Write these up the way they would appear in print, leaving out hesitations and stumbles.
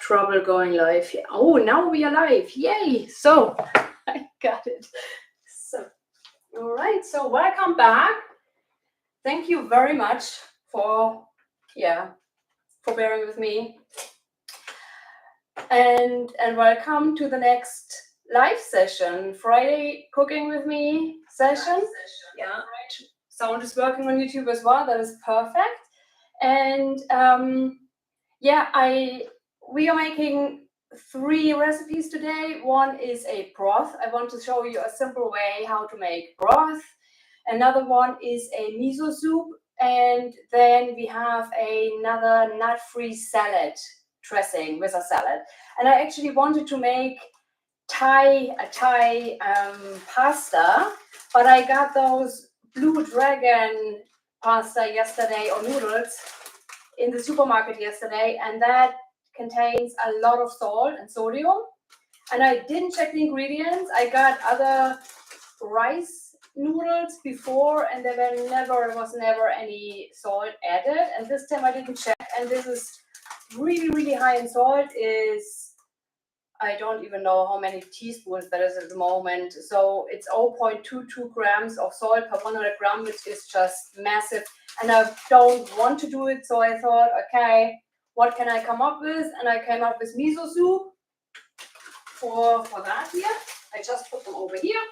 trouble going live here. Oh, now we are live. Yay! So I got it. So, all right. So welcome back. Thank you very much for bearing with me. And welcome to the next live session, Friday cooking with me session. Yeah, sound is working on YouTube as well. That is perfect. And we are making 3 recipes today. One is a broth. I want to show you a simple way how to make broth. Another one is a miso soup, and then we have another nut-free salad dressing with a salad. And I actually wanted to make Thai pasta, but I got those Blue Dragon pasta yesterday, or noodles, in the supermarket yesterday, and that contains a lot of salt and sodium. And I didn't check the ingredients. I got other rice noodles before, and there was never any salt added. And this time I didn't check, and this is really, really high in salt. I don't even know how many teaspoons that is at the moment. So it's 0.22 grams of salt per 100 grams, which is just massive. And I don't want to do it. So I thought, okay, what can I come up with? And I came up with miso soup for that here. I just put them over here.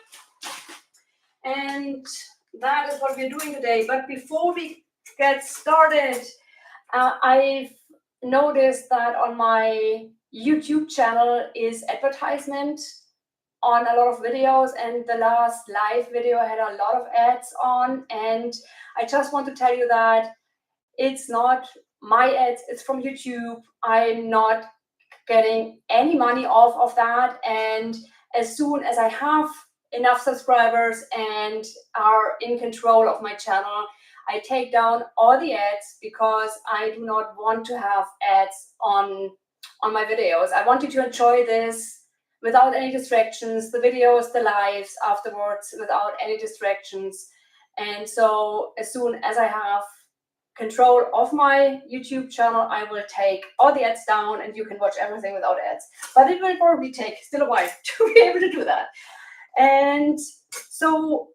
And that is what we're doing today. But before we get started, I've noticed that on my YouTube channel is advertisement on a lot of videos, and the last live video had a lot of ads on, and I just want to tell you that it's not my ads, it's from YouTube. I'm not getting any money off of that, and as soon as I have enough subscribers and are in control of my channel, I take down all the ads, because I do not want to have ads on my videos. I want you to enjoy this without any distractions, the videos, the lives afterwards, without any distractions. And so as soon as I have control of my YouTube channel, I will take all the ads down and you can watch everything without ads. But it will probably take still a while to be able to do that. And so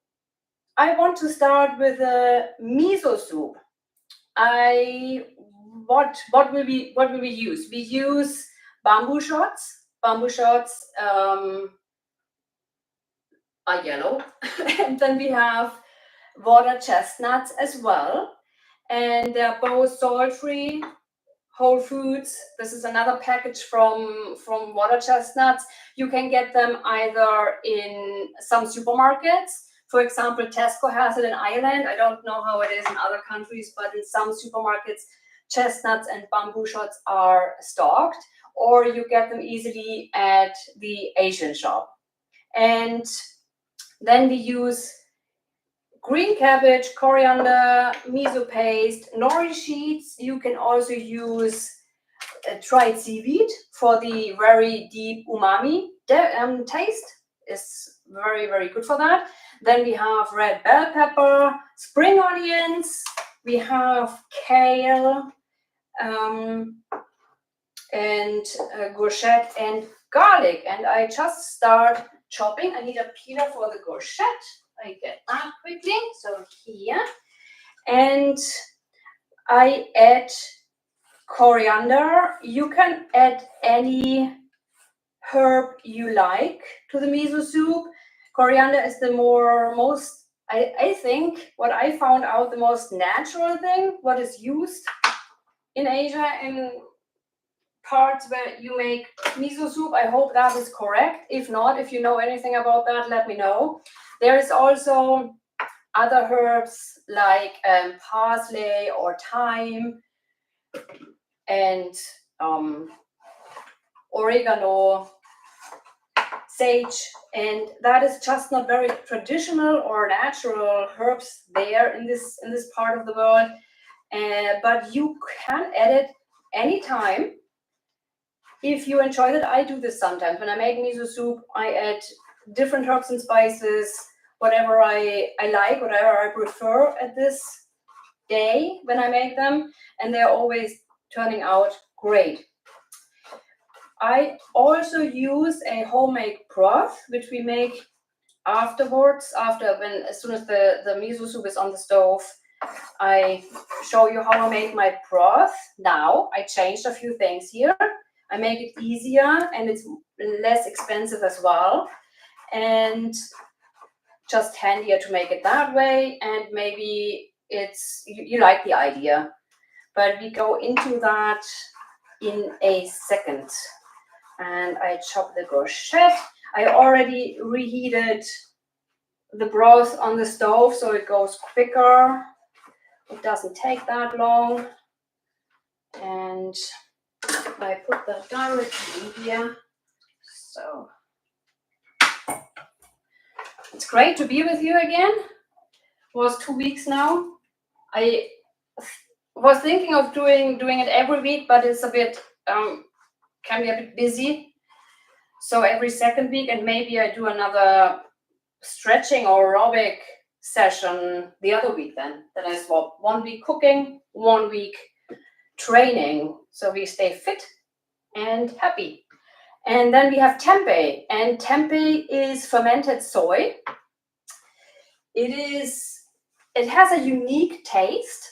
I want to start with a miso soup. What will we use? We use bamboo shoots. Bamboo shoots are yellow. And then we have water chestnuts as well. And they're both salt-free, whole foods. This is another package from water chestnuts. You can get them either in some supermarkets. For example, Tesco has it in Ireland. I don't know how it is in other countries, but in some supermarkets, chestnuts and bamboo shoots are stocked, or you get them easily at the Asian shop. And then we use green cabbage, coriander, miso paste, nori sheets. You can also use dried seaweed for the very deep umami taste. Is very, very good for that. Then we have red bell pepper, spring onions, we have kale, and courgette and garlic. And I just start chopping. I need a peeler for the courgette. I get that quickly. So here. And I add coriander. You can add any herb you like to the miso soup. Coriander is the most, I think, what I found out, the most natural thing, what is used in Asia, in parts where you make miso soup. I hope that is correct. If not, if you know anything about that, let me know. There is also other herbs like parsley or thyme and oregano, sage, and that is just not very traditional or natural herbs there in this part of the world. But you can add it anytime if you enjoy it. I do this sometimes when I make miso soup. I add different herbs and spices, whatever I like, whatever I prefer at this day when I make them, and they're always turning out great. I also use a homemade broth, which we make afterwards, as soon as the miso soup is on the stove. I show you how I make my broth. Now I changed a few things here. I make it easier and it's less expensive as well, and just handier to make it that way. And maybe you like the idea, but we go into that in a second. And I chop the brochette. I already reheated the broth on the stove, so it goes quicker. It doesn't take that long. And I put that directly in here. So it's great to be with you again. It was 2 weeks now. I was thinking of doing it every week, but it's a bit can be a bit busy. So every second week, and maybe I do another stretching or aerobic session the other week then I swap 1 week cooking, 1 week training, so we stay fit and happy. And then we have tempeh, and tempeh is fermented soy. It has a unique taste,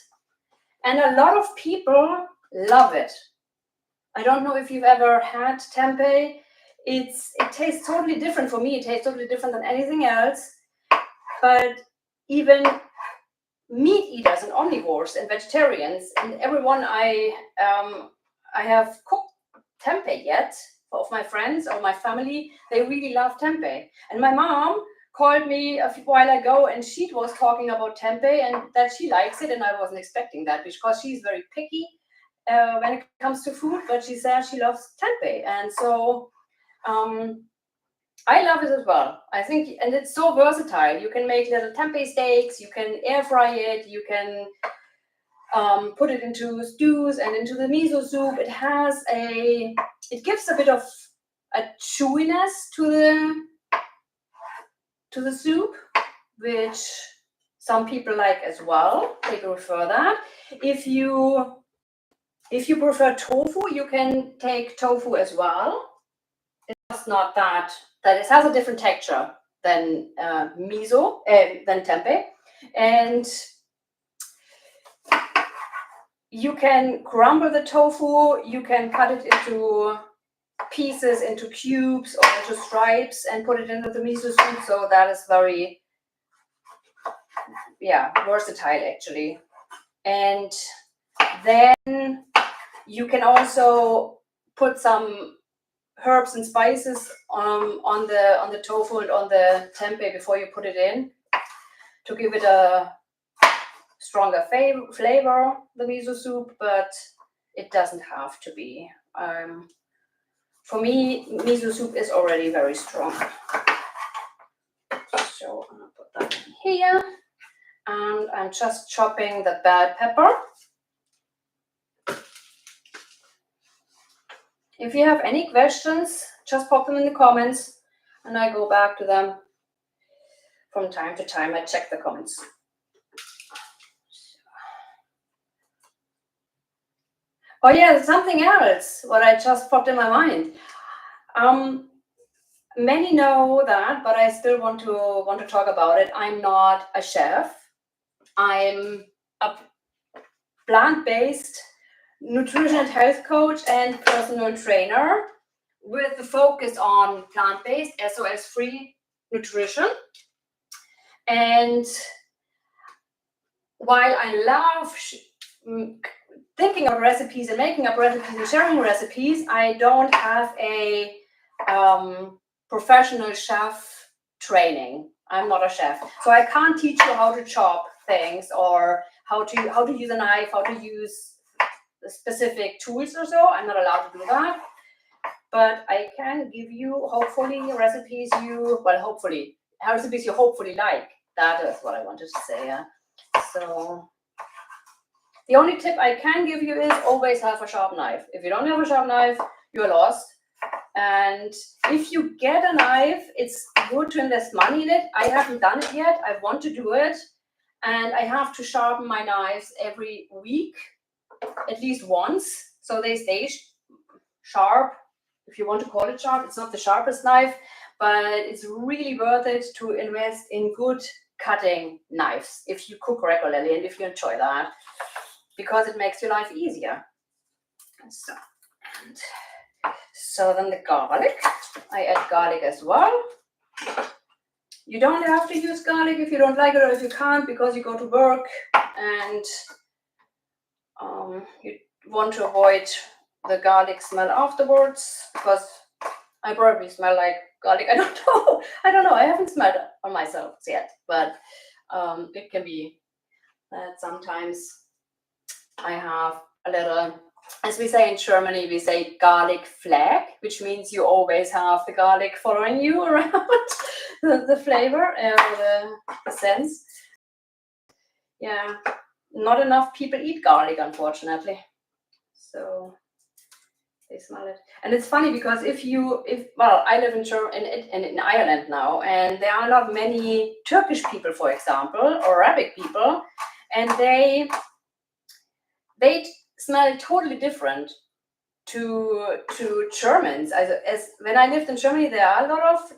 and a lot of people love it. I don't know if you've ever had tempeh. It tastes totally different for me. It tastes totally different than anything else. But even meat eaters and omnivores and vegetarians and everyone I have cooked tempeh yet of my friends or my family, they really love tempeh. And my mom called me a while ago and she was talking about tempeh and that she likes it, and I wasn't expecting that because she's very picky when it comes to food, but she said she loves tempeh, and so I love it as well. I think, and it's so versatile. You can make little tempeh steaks, you can air fry it, you can put it into stews and into the miso soup. It gives a bit of a chewiness to the soup, which some people like as well. They prefer that. If you prefer tofu, you can take tofu as well. It's not that it has a different texture than than tempeh, and you can crumble the tofu. You can cut it into pieces, into cubes, or into stripes, and put it into the miso soup. So that is very, versatile actually. And then you can also put some herbs and spices on the tofu and on the tempeh before you put it in to give it a stronger flavor, the miso soup, but it doesn't have to be. For me, miso soup is already very strong. So I'm gonna put that in here, and I'm just chopping the bell pepper. If you have any questions, just pop them in the comments and I go back to them from time to time. I check the comments. Oh yeah, something else, what I just popped in my mind. Many know that, but I still want to talk about it. I'm not a chef. I'm a plant-based nutrition and health coach and personal trainer with the focus on plant-based, SOS-free nutrition. And while I love thinking of recipes and making up recipes and sharing recipes, I don't have a professional chef training. I'm not a chef, so I can't teach you how to chop things or how to use a knife, how to use the specific tools or so. I'm not allowed to do that, but I can give you hopefully recipes you hopefully like. That is what I wanted to say. Yeah. So the only tip I can give you is always have a sharp knife. If you don't have a sharp knife, you're lost. And if you get a knife, it's good to invest money in it. I haven't done it yet. I want to do it. And I have to sharpen my knives every week, at least once, so they stay sharp if you want to call it sharp. It's not the sharpest knife, but it's really worth it to invest in good cutting knives if you cook regularly and if you enjoy that, because it makes your life easier. So then the garlic, I add garlic as well. You don't have to use garlic if you don't like it or if you can't because you go to work and you want to avoid the garlic smell afterwards, because I probably smell like garlic. I don't know. I haven't smelled it on myself yet, but it can be that sometimes I have a little, as we say in Germany, we say garlic flag, which means you always have the garlic following you around, the flavor and the sense. Yeah, not enough people eat garlic, unfortunately. So they smell it. And it's funny because I live in Ireland now, and there are not many Turkish people, for example, or Arabic people, and they smell totally different to Germans. As when I lived in Germany, there are a lot of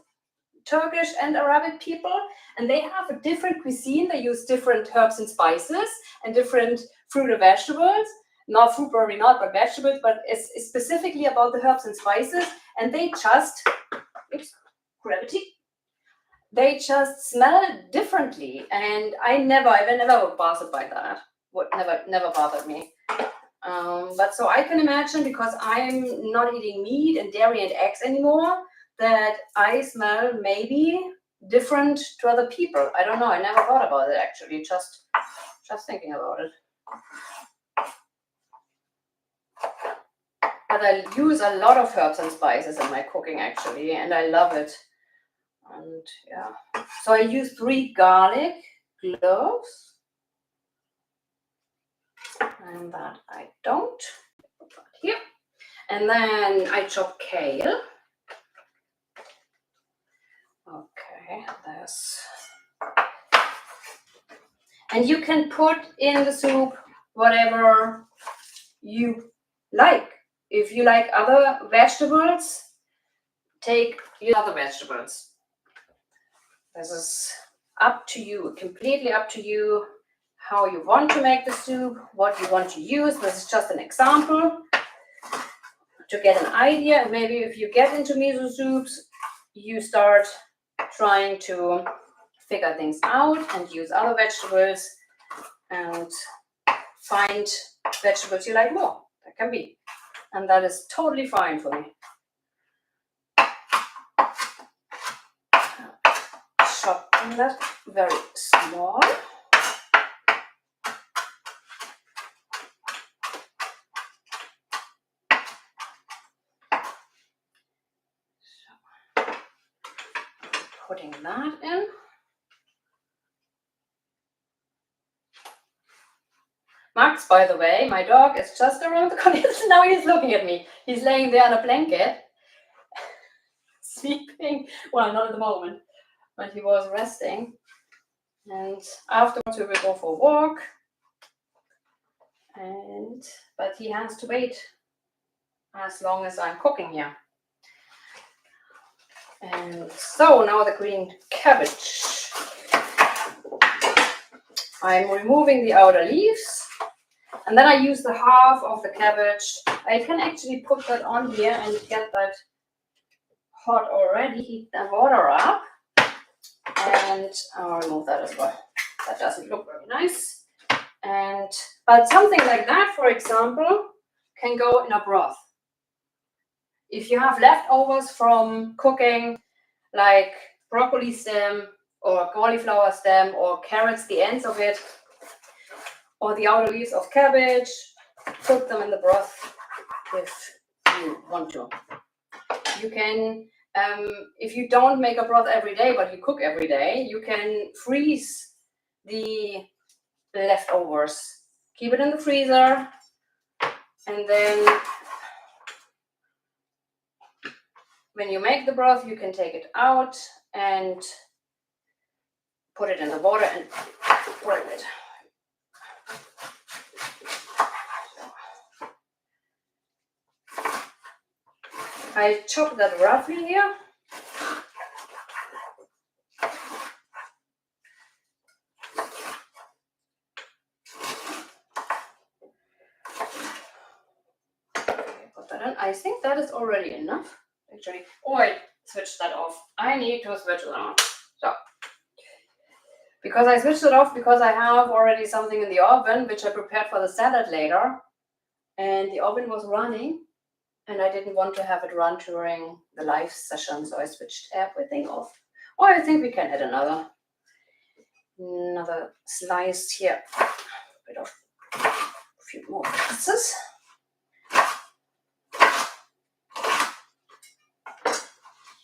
Turkish and Arabic people, and they have a different cuisine. They use different herbs and spices and different fruit and vegetables. Not fruit, probably not, but vegetables. But it's specifically about the herbs and spices, and they just They just smell differently, and I never was bothered by that. What never bothered me. But so I can imagine, because I'm not eating meat and dairy and eggs anymore, that I smell maybe different to other people. I don't know. I never thought about it actually. Just thinking about it. But I use a lot of herbs and spices in my cooking actually, and I love it. And yeah, so I use 3 garlic cloves, and that I don't. Put that here, and then I chop kale. Okay, and you can put in the soup whatever you like. If you like other vegetables, take your other vegetables. This is up to you, completely up to you, how you want to make the soup, what you want to use. This is just an example to get an idea. Maybe if you get into miso soups, you start trying to figure things out and use other vegetables and find vegetables you like more. That can be. And that is totally fine for me. Chopping that very small. Putting that in. Max, by the way, my dog, is just around the corner. Now he's looking at me. He's laying there on a blanket, sleeping. Well, not at the moment, but he was resting. And afterwards we will go for a walk. But he has to wait as long as I'm cooking here. And so now the green cabbage. I'm removing the outer leaves, and then I use the half of the cabbage. I can actually put that on here and get that hot already, heat the water up, and I'll remove that as well. That doesn't look very nice. But something like that, for example, can go in a broth. If you have leftovers from cooking, like broccoli stem or cauliflower stem or carrots, the ends of it, or the outer leaves of cabbage, put them in the broth if you want to. You can, if you don't make a broth every day, but you cook every day, you can freeze the leftovers. Keep it in the freezer, and then when you make the broth, you can take it out and put it in the water and boil it. I chop that roughly here. Put that in. I think that is already enough. Actually, oh, I switched that off. I need to switch it on. So, because I switched it off because I have already something in the oven which I prepared for the salad later, and the oven was running, and I didn't want to have it run during the live session, so I switched everything off. Oh, I think we can add another slice here. A bit of a few more pieces.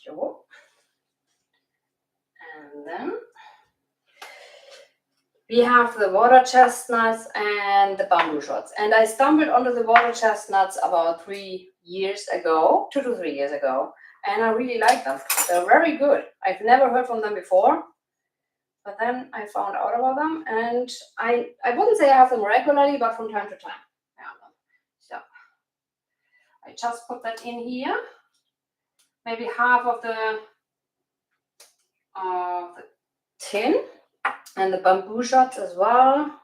So, and then we have the water chestnuts and the bamboo shoots. And I stumbled onto the water chestnuts about 3 years ago, 2 to 3 years ago, and I really like them. They're very good. I've never heard from them before, but then I found out about them, and I wouldn't say I have them regularly, but from time to time I have them. So I just put that in here, maybe half of the tin, and the bamboo shots as well.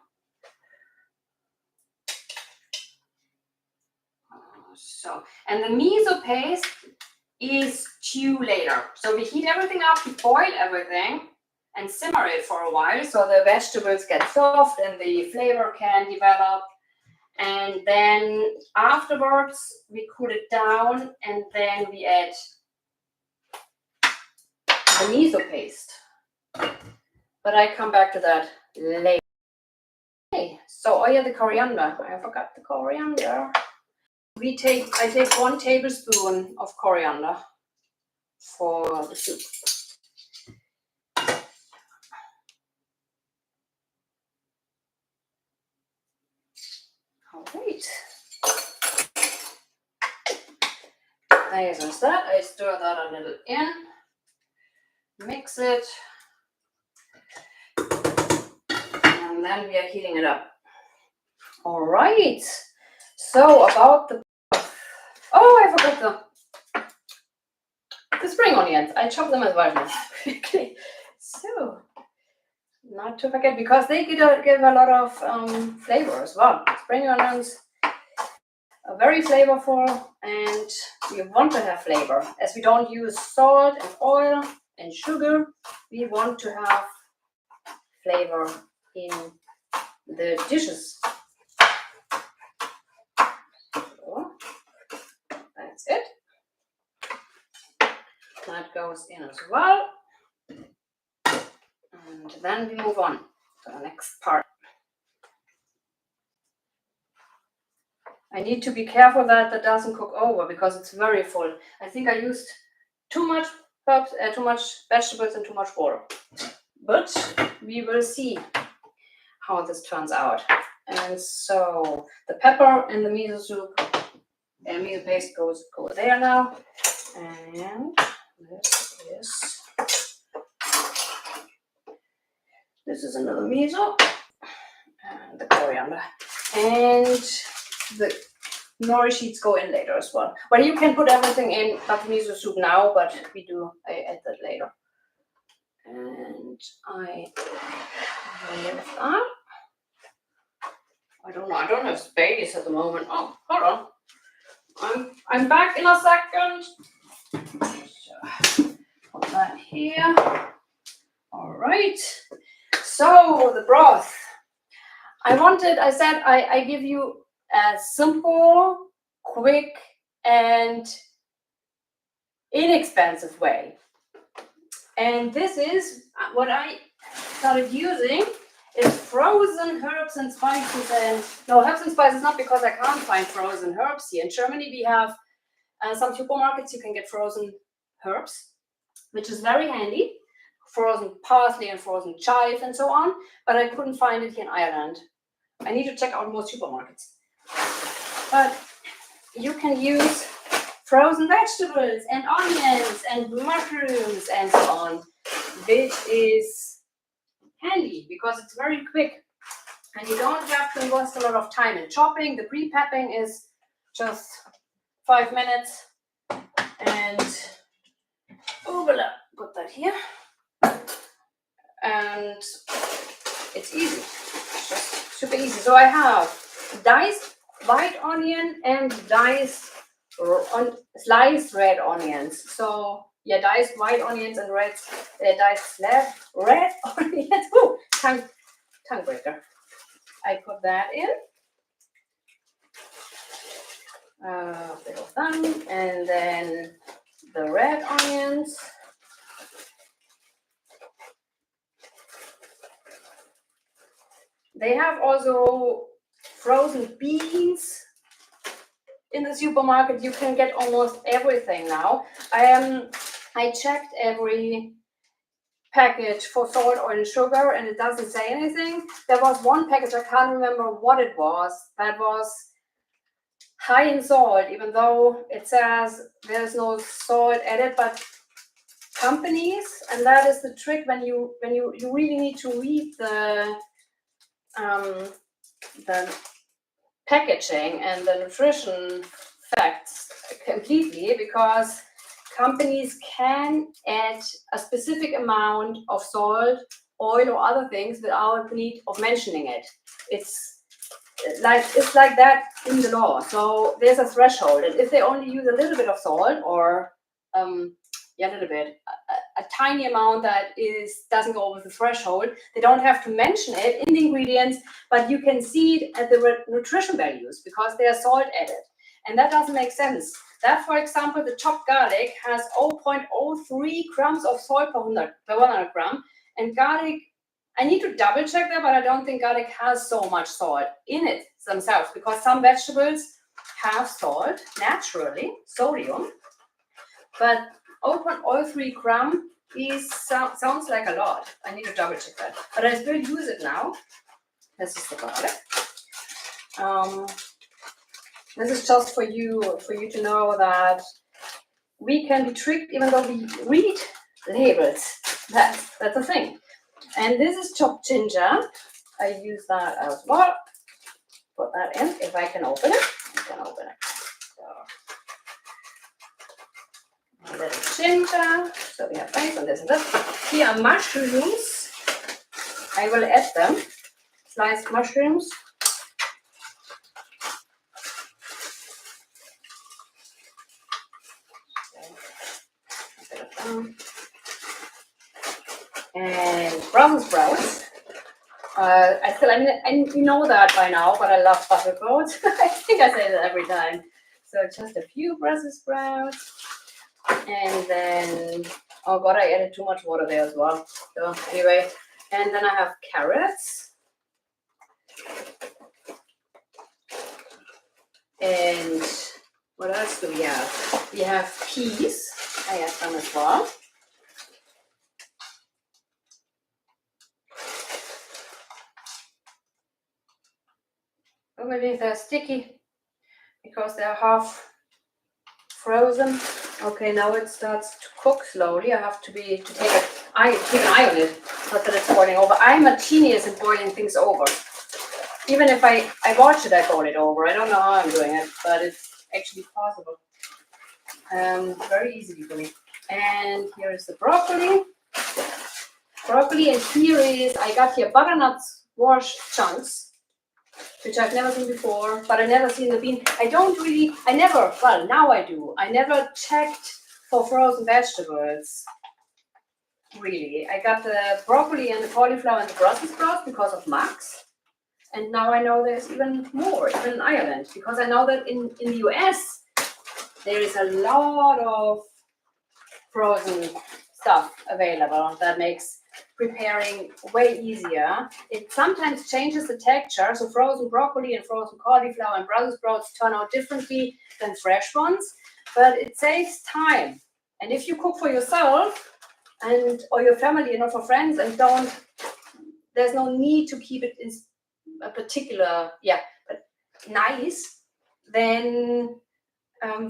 So, and the miso paste is stew later. So we heat everything up, we boil everything and simmer it for a while so the vegetables get soft and the flavor can develop. And then afterwards we cool it down and then we add the miso paste. But I come back to that later. Okay, so oh yeah, the coriander. I forgot the coriander. I take 1 tablespoon of coriander for the soup. All right. As I said, I stir that a little in, mix it, and then we are heating it up. All right. So about the I forgot the spring onions. I chop them as well quickly. So not to forget, because they give a lot of flavor as well. Spring onions are very flavorful, and we want to have flavor. As we don't use salt and oil and sugar, we want to have flavor in the dishes. So that's it. That goes in as well. And then we move on to the next part. I need to be careful that that doesn't cook over because it's very full. I think I used too much herbs, too much vegetables and too much water. But we will see how this turns out. And so the pepper and the miso soup and miso paste go there now. And this is another miso and the coriander. And the nori sheets go in later as well. Well, you can put everything in but miso soup now, but I add that later. And I lift that. I don't have space at the moment. Oh, hold on. I'm back in a second. So, put that here. All right. So the broth. I said I give you a simple, quick, and inexpensive way. And this is what I started using is frozen herbs and spices. And no, herbs and spices, not because I can't find frozen herbs here. In Germany, we have some supermarkets you can get frozen herbs, which is very handy. Frozen parsley and frozen chive and so on. But I couldn't find it here in Ireland. I need to check out more supermarkets. But you can use frozen vegetables and onions and mushrooms and so on, which is handy because it's very quick and you don't have to invest a lot of time in chopping. The pre-pepping is just 5 minutes And put that here. And it's easy. It's just super easy. So I have diced white onion and sliced red onions. So yeah, diced white onions and diced red onions. Ooh, tongue breaker. I put that in. Bit of them, and then the red onions. They have also frozen beans in the supermarket. You can get almost everything now. I checked every package for salt, oil, and sugar, and it doesn't say anything. There was one package, I can't remember what it was, that was high in salt, even though it says there's no salt added. But companies, and that is the trick when you really need to read the packaging and the nutrition facts completely, because companies can add a specific amount of salt, oil, or other things without the need of mentioning it. It's like that in the law. So there's a threshold, and if they only use a little bit of salt, or a little bit, a tiny amount that doesn't go over the threshold, they don't have to mention it in the ingredients, but you can see it at the nutrition values because they are salt added, and that doesn't make sense. That, for example, the chopped garlic has 0.03 grams of salt per 100 gram, and garlic, I need to double check that, but I don't think garlic has so much salt in it themselves, because some vegetables have salt naturally, sodium, but 0.03 gram sounds like a lot. I need to double check that, but I still use it now. This is the garlic. This is just for you to know that we can be tricked even though we read labels. That's a thing. And this is chopped ginger. I use that as well. Put that in. If I can open it, I can open it. So, a little ginger. So we have rice and this and this. Here are mushrooms. I will add them. Sliced mushrooms. And Brussels sprouts. You know that by now, but I love buttergoats. I think I say that every time. So just a few Brussels sprouts, and then, oh god, I added too much water there as well. So anyway, and then I have carrots, and what else do we have? We have peas. I have them as well. Maybe they're sticky because they're half frozen. Okay, now it starts to cook slowly. I have to keep an eye on it, not that it's boiling over. I'm a genius in boiling things over. Even if I watch it, I boil it over. I don't know how I'm doing it, but it's actually possible. Very easily for me. And here is the broccoli. And here is, I got here butternut squash chunks, which I've never seen before, but I never seen the bean. Now I do. I never checked for frozen vegetables, really. I got the broccoli and the cauliflower and the Brussels sprouts because of Max. And now I know there's even more, even in Ireland, because I know that in the US, there is a lot of frozen stuff available that makes preparing way easier. It sometimes changes the texture, so frozen broccoli and frozen cauliflower and Brussels sprouts turn out differently than fresh ones, but it saves time. And if you cook for yourself or your family and not for friends, and there's no need to keep it in a particular, but nice, then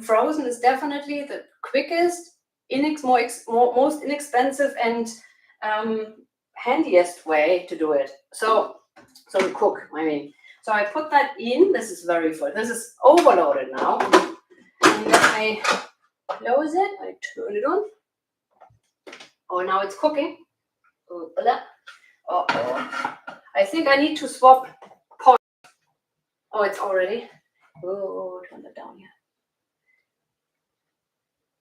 frozen is definitely the quickest, most inexpensive and handiest way to do it. So to cook, I mean. So I put that in. This is very full. This is overloaded now. And then I close it, I turn it on. Oh, now it's cooking. Oh, I think I need to swap pot. Oh, it's already. Oh, turn it down here.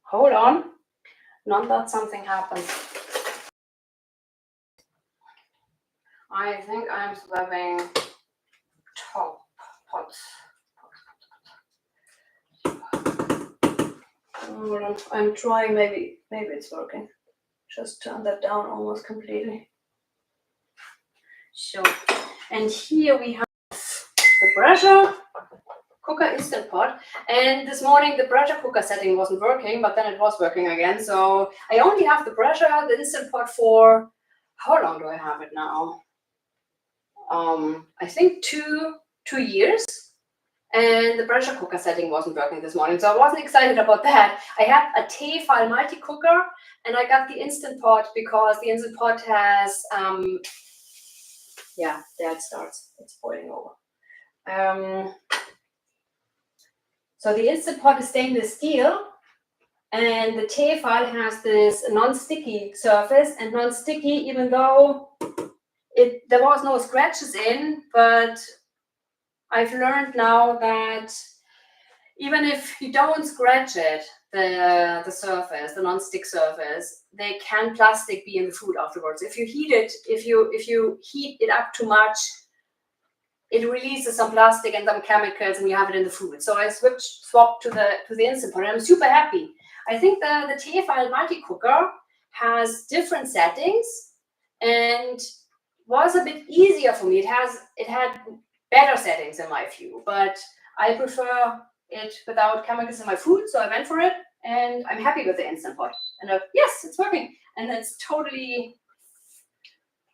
Hold on. Not that something happens. I think I'm swapping top pots. Hold on. I'm trying. Maybe it's working. Just turn that down almost completely. So, and here we have the pressure cooker instant pot. And this morning the pressure cooker setting wasn't working, but then it was working again. So I only have the pressure, the instant pot for, how long do I have it now? I think two years. And the pressure cooker setting wasn't working this morning, so I wasn't excited about that. I had a Tefal multi-cooker, and I got the instant pot because the instant pot has, yeah, there it starts. It's boiling over. So the instant pot is stainless steel, and the Tefal has this non-sticky surface, and non-sticky, even though there was no scratches in, but I've learned now that even if you don't scratch it, the surface, the non-stick surface, they can plastic be in the food afterwards. If you heat it, if you heat it up too much, it releases some plastic and some chemicals, and you have it in the food. So I swapped to the instant pot, and I'm super happy. I think the Tefal multi-cooker has different settings and was a bit easier for me. It had better settings in my view, but I prefer it without chemicals in my food, so I went for it, and I'm happy with the instant pot. And yes, it's working, and it's totally.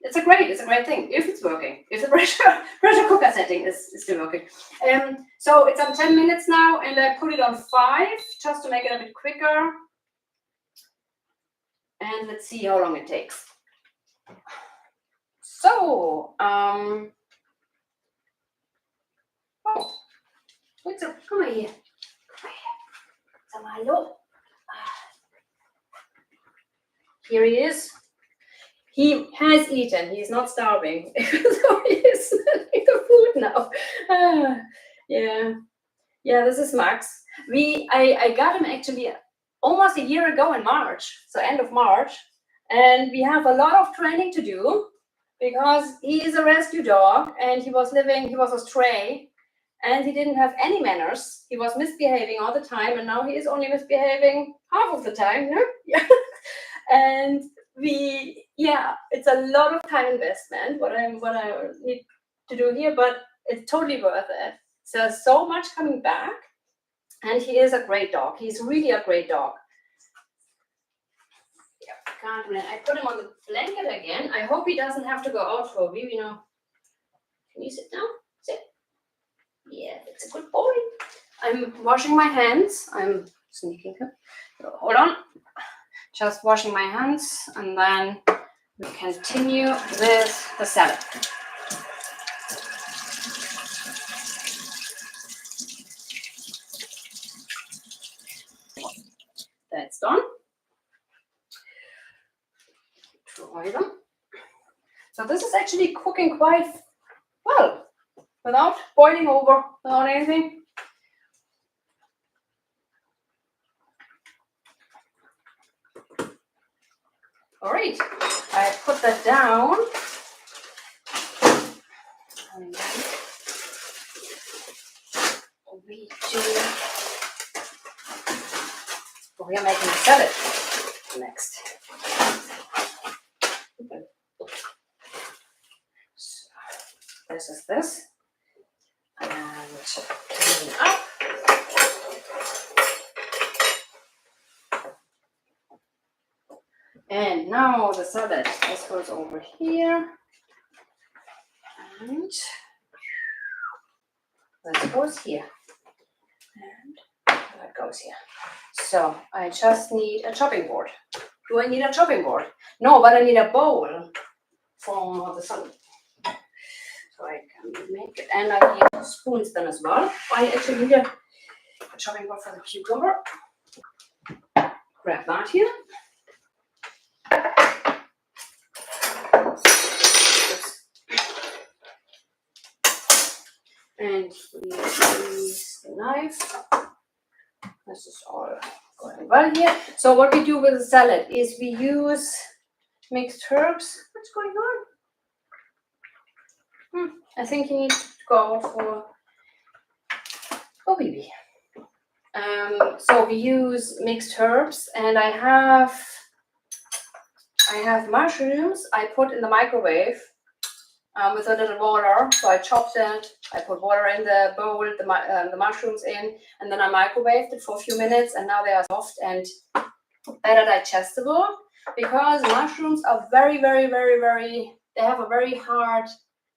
It's a great thing if it's working. If the pressure cooker setting is still working. So it's on 10 minutes now, and I put it on 5 just to make it a bit quicker. And let's see how long it takes. So, oh, what's up? Come here. Come hello. Here he is. He has eaten. He's not starving. So he is eating the food now. Yeah. This is Max. I got him actually almost a year ago in March, so end of March, and we have a lot of training to do because he is a rescue dog, and he was a stray, and he didn't have any manners. He was misbehaving all the time, and now he is only misbehaving half of the time. Yeah. And it's a lot of time investment, what I need to do here, but it's totally worth it. So much coming back, and he is a great dog. He's really a great dog. Yeah, I put him on the blanket again. I hope he doesn't have to go out for a wee, Can you sit down? Sit. Yeah, that's a good boy. I'm washing my hands. I'm sneaking him. Hold on. Just washing my hands, and then we continue with the salad. That's done. Try them. So this is actually cooking quite well, without boiling over, without anything. All right, I put that down. And then we are making the salad next. Okay. So this is this. And clean up. And now the salad. This goes over here. And this goes here. And that goes here. So I just need a chopping board. Do I need a chopping board? No, but I need a bowl for the salad. So I can make it. And I need spoons then as well. I actually need a chopping board for the cucumber. grab that here. And we use the knife. This is all going well here. So what we do with the salad is we use mixed herbs. What's going on? I think you need to go for baby. So we use mixed herbs, and I have mushrooms I put in the microwave with a little water. So I chopped it, I put water in the bowl, the mushrooms in, and then I microwaved it for a few minutes, and now they are soft and better digestible, because mushrooms are very, very, very, very, they have a very hard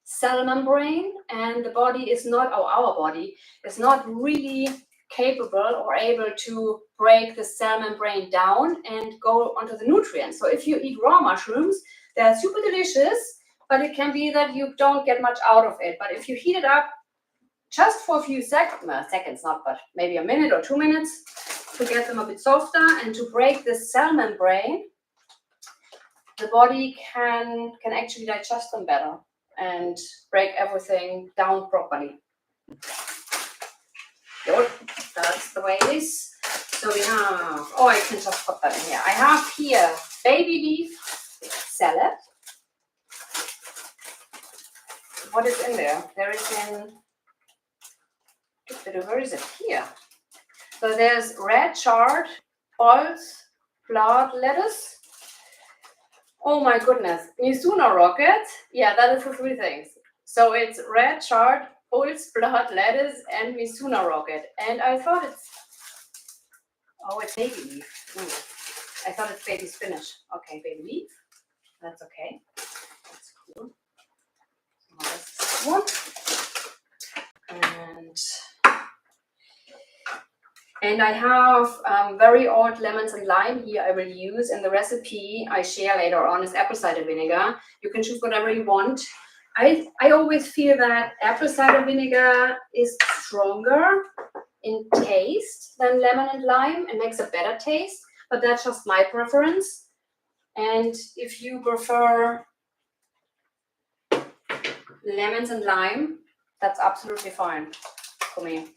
cell membrane, and the body is not, or our body is not really capable or able to break the cell membrane down and go onto the nutrients. So if you eat raw mushrooms, they are super delicious, but it can be that you don't get much out of it. But if you heat it up just for a few seconds, not, but maybe a minute or 2 minutes, to get them a bit softer and to break the cell membrane, the body can actually digest them better and break everything down properly. Good. That's the way it is. So we have, I can just put that in here. I have here baby leaf salad. What is in there? There is where is it? Here. So there's red chard, pulse, blood lettuce. Oh my goodness. Misuna rocket. Yeah, that is for 3 things. So it's red chard, pulse, blood lettuce, and Misuna rocket. And I thought it's baby leaf. I thought it's baby spinach. Okay, baby leaf. That's okay. That's cool. So this one. And I have very old lemons and lime here I will use, and the recipe I share later on is apple cider vinegar. You can choose whatever you want. I always feel that apple cider vinegar is stronger in taste than lemon and lime and makes a better taste, but that's just my preference. And if you prefer lemons and lime, that's absolutely fine for me.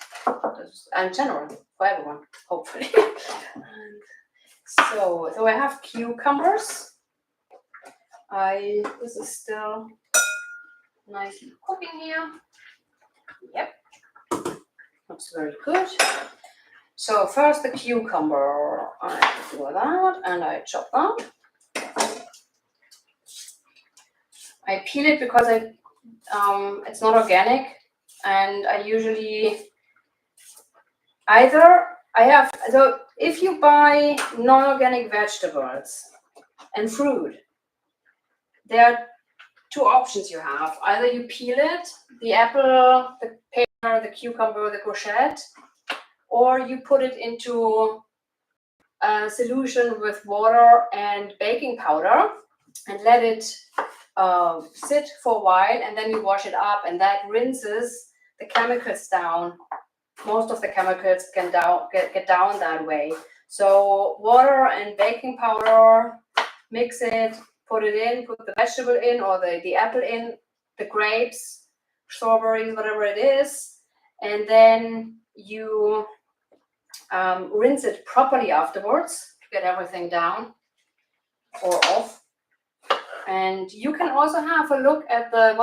And general for everyone, hopefully. So I have cucumbers. This is still nicely cooking here. Yep, looks very good. So first the cucumber, I do that and I chop that. I peel it because it's not organic, and I usually so if you buy non-organic vegetables and fruit, there are 2 options you have. Either you peel it, the apple, the pear, the cucumber, the courgette, or you put it into a solution with water and baking powder and let it sit for a while, and then you wash it up, and that rinses the chemicals down. Most of the chemicals can get down that way. So water and baking powder, mix it, put the vegetable in, or the apple in, the grapes, strawberries, whatever it is, and then you rinse it properly afterwards to get everything down or off. And you can also have a look at the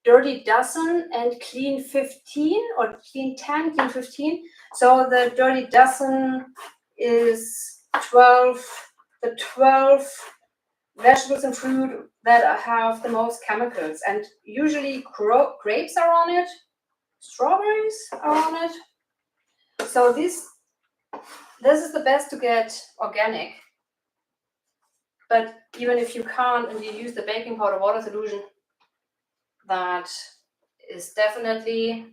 Dirty Dozen and Clean 15 or Clean 10, Clean 15. So the Dirty Dozen is the 12 vegetables and fruit that have the most chemicals, and usually grapes are on it, strawberries are on it. So this is the best to get organic. But even if you can't and you use the baking powder water solution, that is definitely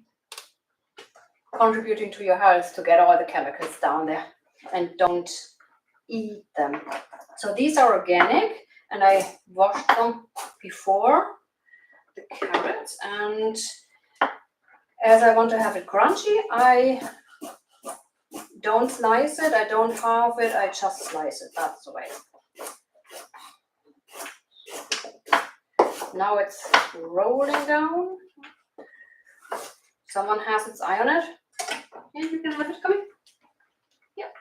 contributing to your health to get all the chemicals down there, and don't eat them. So these are organic, and I washed them before, the carrots, and as I want to have it crunchy, I don't slice it, I don't halve it, I just slice it. That's the way. Now it's rolling down. Someone has its eye on it. And you can let it come in. Yep.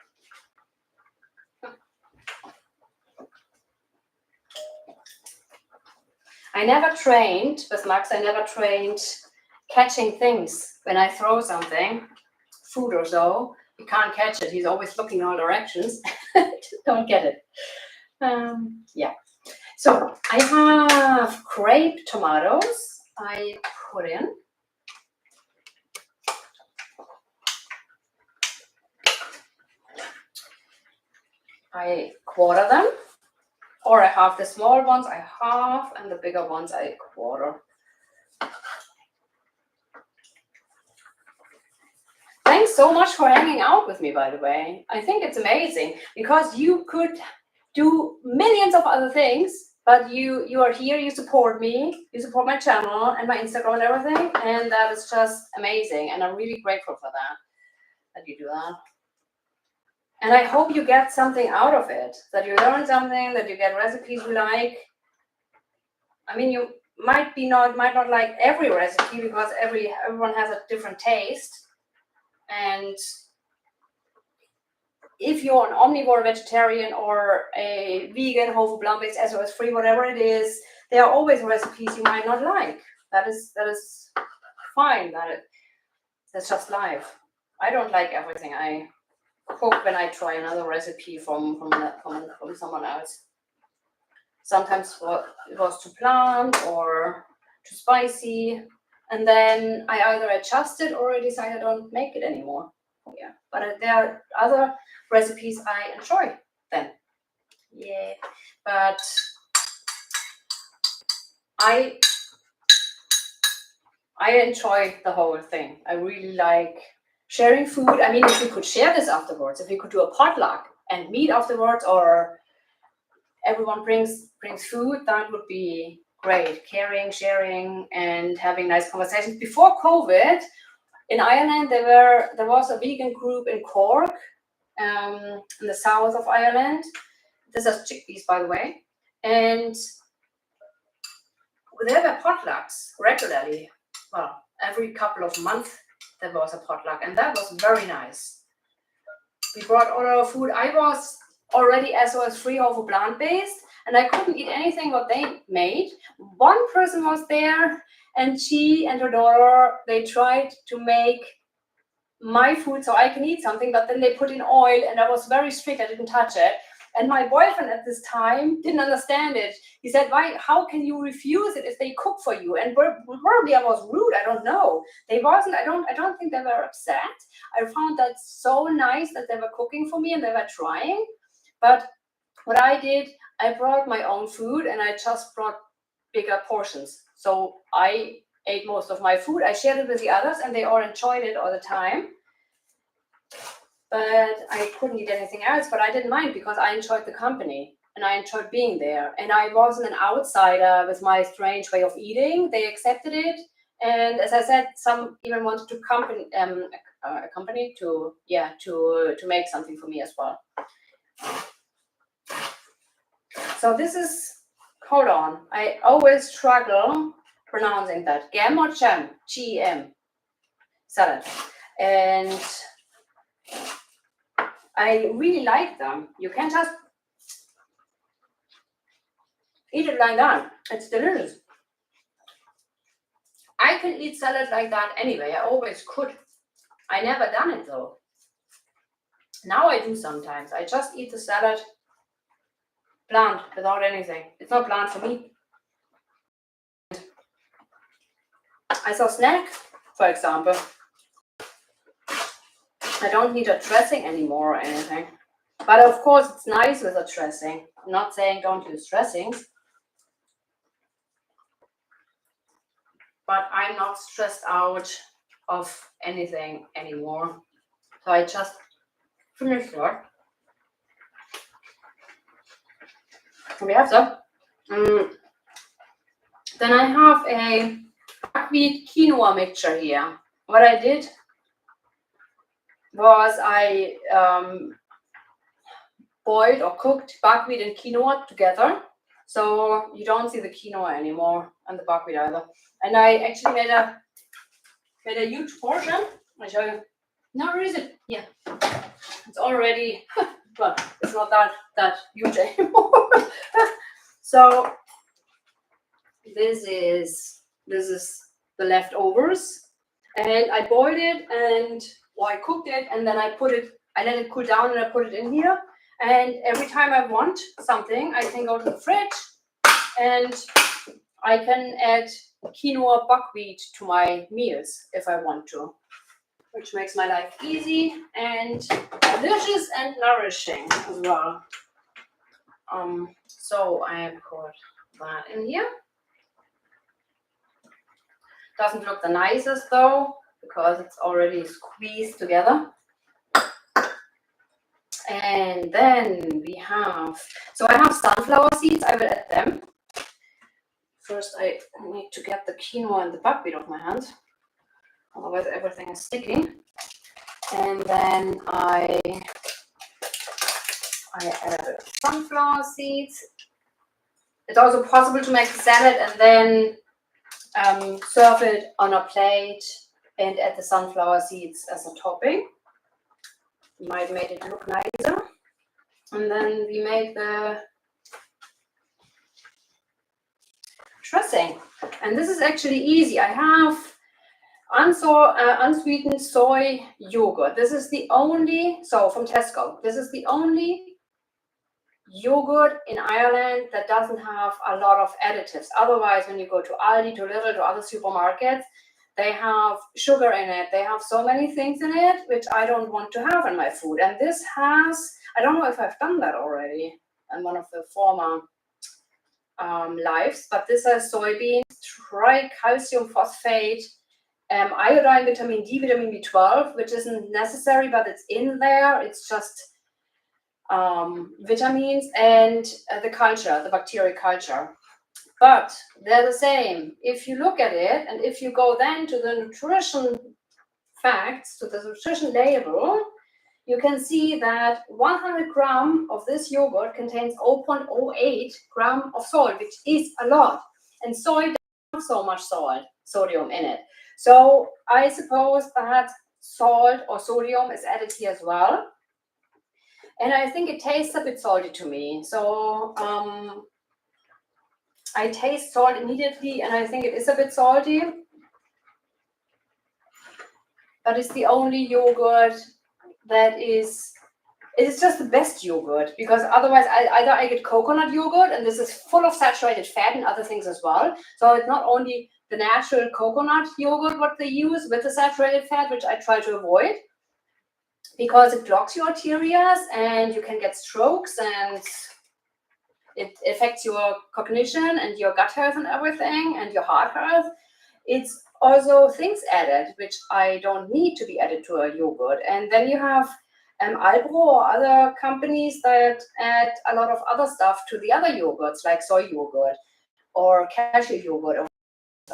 I never trained with Max, I never trained catching things. When I throw something, food or so, you can't catch it. He's always looking in all directions. Don't get it. Yeah. So I have grape tomatoes. I put in. I quarter them, or I have the small ones I half, and the bigger ones I quarter. Thanks so much for hanging out with me, by the way. I think it's amazing because you could do millions of other things, but you are here, you support me, you support my channel and my Instagram and everything, and that is just amazing, and I'm really grateful for that you do that. And I hope you get something out of it, that you learn something, that you get recipes you like. I mean, you might not like every recipe because everyone has a different taste. And if you're an omnivore vegetarian or a vegan, whole food, plant-based, SOS free, whatever it is, there are always recipes you might not like. That is fine. That's just life. I don't like everything I cook when I try another recipe from someone else. Sometimes it was too bland or too spicy, and then I either adjust it or I decide I don't make it anymore. Yeah, but there are other recipes I enjoy then. Yeah, but I enjoy the whole thing. I really like sharing food. I mean, if we could share this afterwards, if we could do a potluck and meet afterwards, or everyone brings food, that would be great. Caring, sharing, and having nice conversations. Before COVID, in Ireland, there was a vegan group in Cork, in the south of Ireland. This is chickpeas, by the way, and there were potlucks regularly. Well, every couple of months there was a potluck, and that was very nice. We brought all our food. I was already SOS free, whole food, plant-based, and I couldn't eat anything what they made. One person was there, and she and her daughter, they tried to make my food so I can eat something, but then they put in oil, and I was very strict. I didn't touch it. And my boyfriend at this time didn't understand it. He said, "Why? How can you refuse it if they cook for you?" And probably I was rude. I don't know. They wasn't. I don't think they were upset. I found that so nice that they were cooking for me and they were trying. But what I did, I brought my own food and I just brought bigger portions. So I ate most of my food. I shared it with the others and they all enjoyed it all the time. But I couldn't eat anything else, but I didn't mind because I enjoyed the company and I enjoyed being there. And I wasn't an outsider with my strange way of eating. They accepted it. And as I said, some even wanted to accompany to make something for me as well. So this is, hold on, I always struggle pronouncing that. Gem or gem? G-E-M. Salad. And I really like them. You can just eat it like that. It's delicious. I can eat salad like that anyway. I always could. I never done it though. Now I do sometimes. I just eat the salad bland without anything. It's not bland for me. I saw snack, for example. I don't need a dressing anymore or anything. But of course, it's nice with a dressing. I'm not saying don't use dressings. But I'm not stressed out of anything anymore. So I just finished it. We have some. Then I have a buckwheat quinoa mixture here. What I did, was I boiled or cooked buckwheat and quinoa together. So you don't see the quinoa anymore and the buckwheat either. And I actually made a huge portion. I'll show you. Now where is it? Yeah. It's already, well, it's not that huge anymore. So this is the leftovers. And I boiled it I cooked it, and then I let it cool down, and I put it in here. And every time I want something, I can go to the fridge and I can add quinoa buckwheat to my meals if I want to, which makes my life easy and delicious and nourishing as well. So I put that in here. Doesn't look the nicest though, because it's already squeezed together. And then we have, so I have sunflower seeds, I will add them. First I need to get the quinoa and the buckwheat off my hand, otherwise everything is sticking. And then I add sunflower seeds. It's also possible to make a salad and then serve it on a plate and add the sunflower seeds as a topping. Might make it look nicer. And then we make the dressing. And this is actually easy. I have unsweetened soy yogurt. This is the only, so from Tesco, this is the only yogurt in Ireland that doesn't have a lot of additives. Otherwise, when you go to Aldi, to Lidl, to other supermarkets, they have sugar in it. They have so many things in it, which I don't want to have in my food. And this has, I don't know if I've done that already in one of the former lives, but this has soybeans, tricalcium phosphate, iodine, vitamin D, vitamin B12, which isn't necessary, but it's in there. It's just vitamins and the culture, the bacteria culture. But they're the same. If you look at it, and if you go then to the nutrition facts, to the nutrition label, you can see that 100 gram of this yogurt contains 0.08 gram of salt, which is a lot. And soy doesn't have so much sodium in it. So I suppose that salt or sodium is added here as well. And I think it tastes a bit salty to me. So I taste salt immediately, and I think it is a bit salty. But it's the only yogurt that it's just the best yogurt, because otherwise either I get coconut yogurt, and this is full of saturated fat and other things as well. So it's not only the natural coconut yogurt what they use with the saturated fat, which I try to avoid, because it blocks your arteries and you can get strokes, and it affects your cognition and your gut health and everything, and your heart health. It's also things added which I don't need to be added to a yogurt. And then you have Alpro or other companies that add a lot of other stuff to the other yogurts, like soy yogurt or cashew yogurt. Or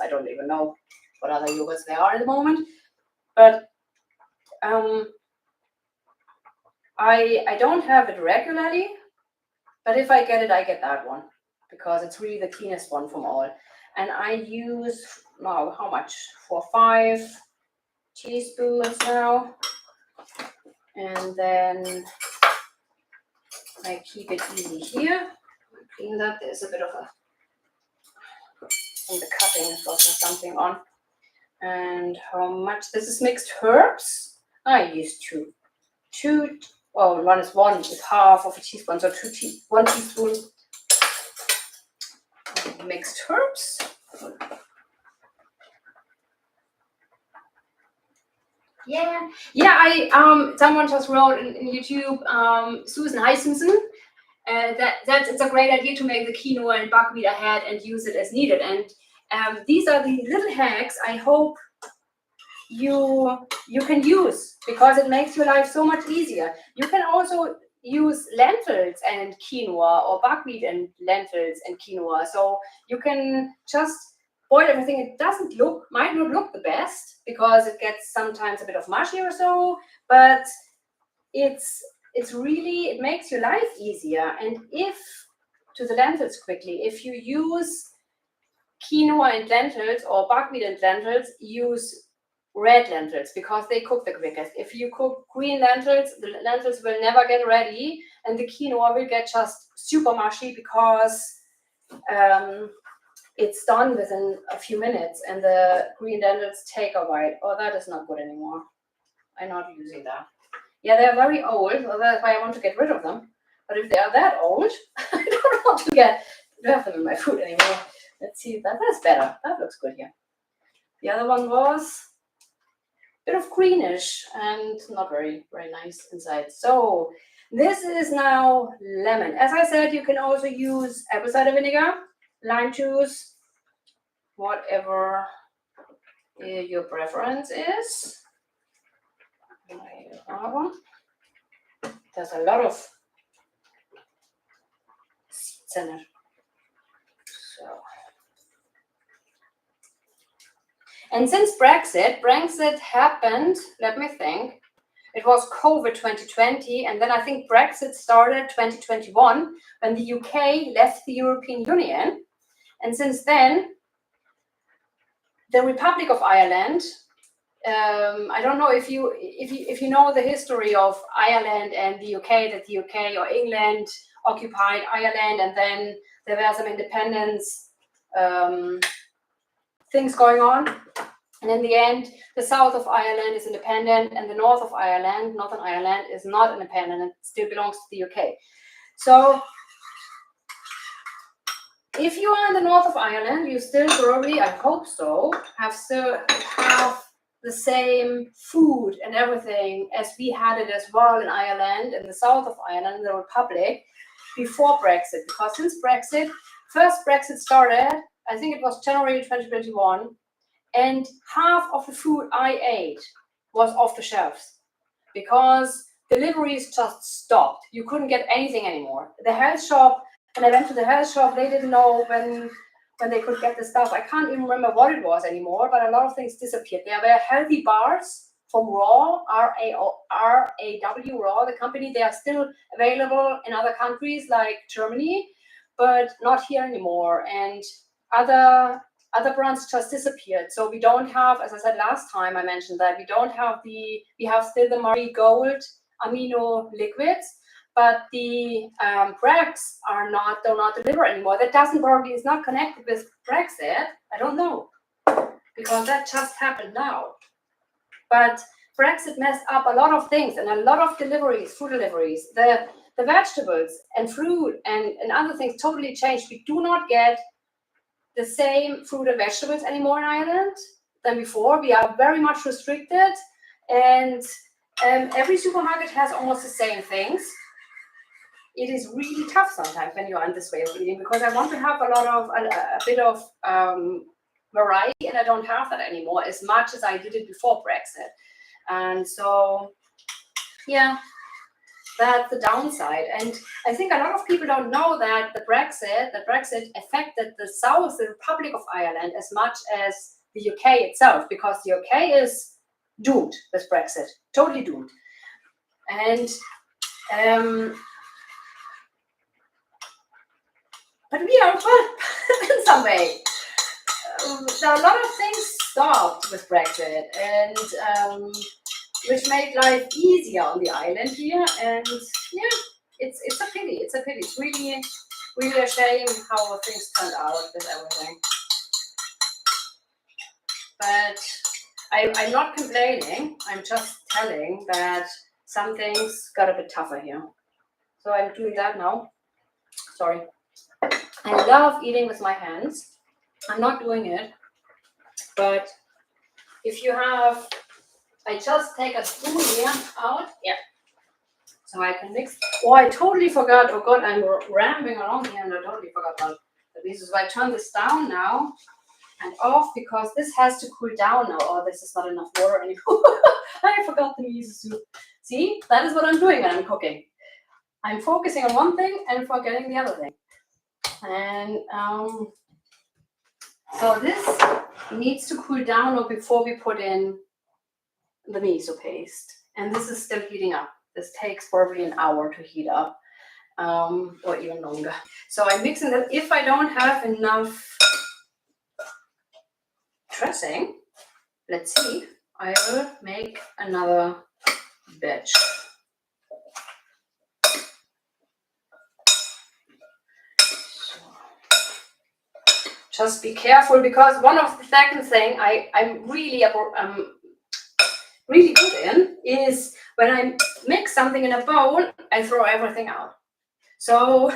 I don't even know what other yogurts there are at the moment. But I don't have it regularly. But if I get it, I get that one, because it's really the cleanest one from all. And I use, now how much? 5 teaspoons now. And then I keep it easy here. Clean that. There's a bit of from the cutting, there's also something on. And how much? This is mixed herbs. I use two. Well, one is half of a teaspoon, so 1 teaspoon mixed herbs. Yeah. I someone just wrote in YouTube, Susan, hi Susan, it's a great idea to make the quinoa and buckwheat ahead and use it as needed. And these are the little hacks I hope you can use, because it makes your life so much easier. You can also use lentils and quinoa, or buckwheat and lentils and quinoa. So you can just boil everything. It might not look the best because it gets sometimes a bit of mushy or so, but it makes your life easier. And to the lentils quickly, if you use quinoa and lentils or buckwheat and lentils, use red lentils because they cook the quickest. If you cook green lentils, the lentils will never get ready and the quinoa will get just super mushy because it's done within a few minutes and the green lentils take a while. Oh, that is not good anymore. I'm not using that. Yeah, they're very old, so that's why I want to get rid of them. But if they are that old, I don't want to have them in my food anymore. Let's see, that's better. That looks good here. The other one was a bit of greenish and not very, very nice inside. So this is now lemon. As I said, you can also use apple cider vinegar, lime juice, whatever your preference is. There's a lot of seeds in it. So. And since Brexit happened, let me think, it was COVID 2020, and then I think Brexit started 2021 when the UK left the European Union. And since then, the Republic of Ireland, I don't know if you know the history of Ireland and the UK, that the UK or England occupied Ireland, and then there were some independence things going on. And in the end, the south of Ireland is independent and the north of Ireland, Northern Ireland, is not independent and still belongs to the UK. So if you are in the north of Ireland, you still probably, I hope so, have the same food and everything as we had it as well in Ireland, in the south of Ireland, in the Republic, before Brexit. Because since first Brexit started, I think it was January 2021, and half of the food I ate was off the shelves because deliveries just stopped. You couldn't get anything anymore. The health shop, when I went to the health shop, they didn't know when they could get the stuff. I can't even remember what it was anymore, but a lot of things disappeared. There were healthy bars from Raw, R-A-W, Raw, the company. They are still available in other countries like Germany, but not here anymore. And other brands just disappeared. So we don't have, as I said last time, I mentioned that we have still the Marie Gold amino liquids, but the Brex do not deliver anymore. That is not connected with Brexit. I don't know, because that just happened now. But Brexit messed up a lot of things and a lot of deliveries, food deliveries. The vegetables and fruit and other things totally changed. We do not get the same fruit and vegetables anymore in Ireland than before. We are very much restricted, and every supermarket has almost the same things. It is really tough sometimes when you're on this way of eating, because I want to have a bit of variety, and I don't have that anymore as much as I did it before Brexit. And so, yeah, that's the downside. And I think a lot of people don't know that the Brexit affected the South, the Republic of Ireland, as much as the UK itself, because the UK is doomed with Brexit, totally doomed. And but we are well in some way. There are a lot of things stopped with Brexit, and which made life easier on the island here. And yeah, it's a pity. It's a pity. It's really, really a shame how things turned out with everything. But I'm not complaining. I'm just telling that some things got a bit tougher here. So I'm doing that now. Sorry. I love eating with my hands. I'm not doing it, but if you have, I just take a spoon here out, yeah, so I can mix. Oh, I totally forgot. Oh God, I'm rambling around here and I totally forgot about this. Is why I turn this down now and off, because this has to cool down now. Oh, this is not enough water anymore. I forgot the miso soup. See, that is what I'm doing when I'm cooking. I'm focusing on one thing and forgetting the other thing. And So this needs to cool down or before we put in the miso paste. And this is still heating up. This takes probably an hour to heat up, or even longer. So I'm mixing that. If I don't have enough dressing, let's see, I will make another batch. So, just be careful, because one of the second thing I'm really really good in is when I mix something in a bowl, I throw everything out. So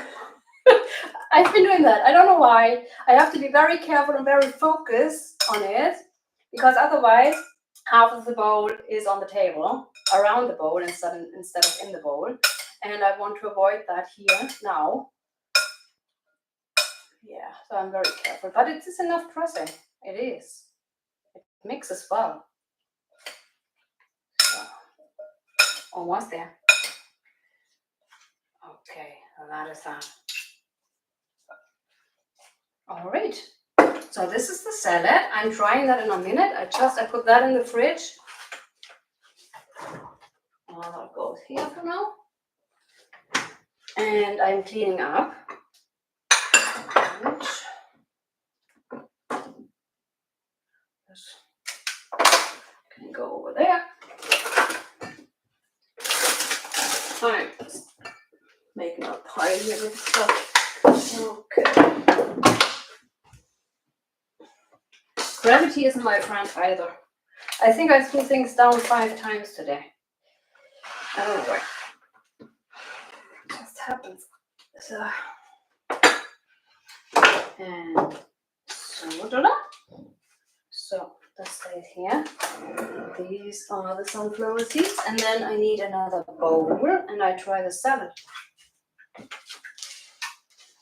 I've been doing that. I don't know why. I have to be very careful and very focused on it, because otherwise half of the bowl is on the table, around the bowl instead of in the bowl. And I want to avoid that here now. Yeah, so I'm very careful. But it is enough dressing. It is. It mixes well. So, almost there. Okay, so that is that. All right. So this is the salad. I'm trying that in a minute. I put that in the fridge. That goes here for now. And I'm cleaning up. This can go over there. I'm just making a pile here with stuff. Okay. Gravity isn't my friend either. I think I threw things down 5 times today. Anyway, it just happens. So, and soda. So that stays here. These are the sunflower seeds, and then I need another bowl, and I try the salad.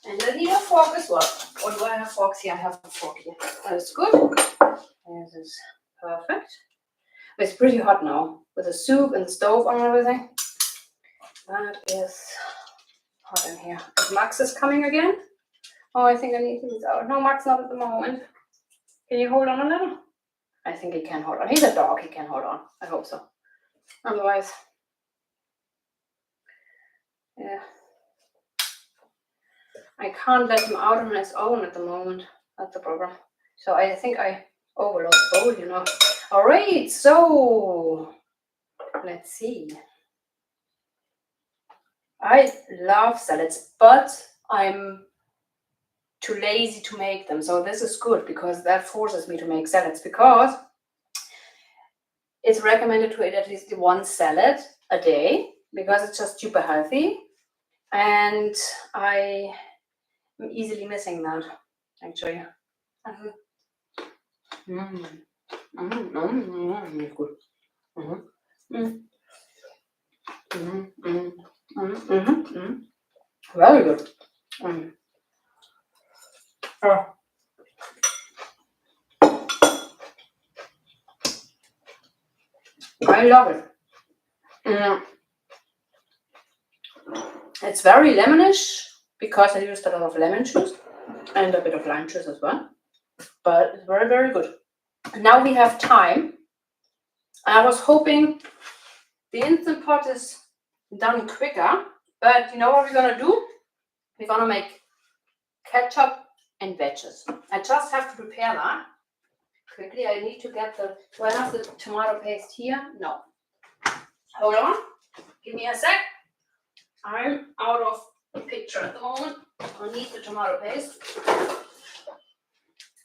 And I need a fork as well. Or do I have forks here? I have a fork here. That's good. This is perfect. It's pretty hot now with the soup and the stove on and everything. That is hot in here. Max is coming again. Oh, I think I need these out. No, Max not at the moment. Can you hold on a little? I think he can hold on. He's a dog. He can hold on. I hope so. Otherwise, yeah. I can't let him out on his own at the moment. That's the problem. So I think I overload the bowl, you know. All right, so let's see. I love salads, but I'm too lazy to make them. So this is good, because that forces me to make salads, because it's recommended to eat at least 1 salad a day, because it's just super healthy. And I am easily missing that, actually. It's good. Very good. Oh. I love it. It's very lemonish, because I used a lot of lemon juice and a bit of lime juice as well. But it's very, very good. Now we have time. I was hoping the Instant Pot is done quicker, but you know what we're gonna do? We're gonna make ketchup and veggies. I just have to prepare that quickly. I need to get do I have the tomato paste here? No. Hold on. Give me a sec. I'm out of the picture at the moment. I need the tomato paste.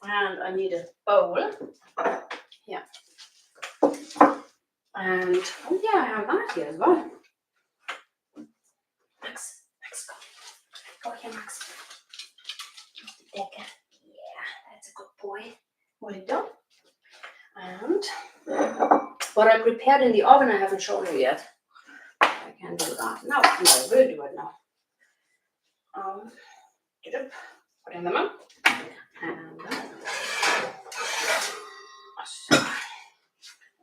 And I need a bowl. Yeah. And oh yeah, I have that here as well. Max, go here, Max. Yeah, that's a good boy. Well done. And what I prepared in the oven, I haven't shown you yet. I can do that now. I will do it now. Putting them on. And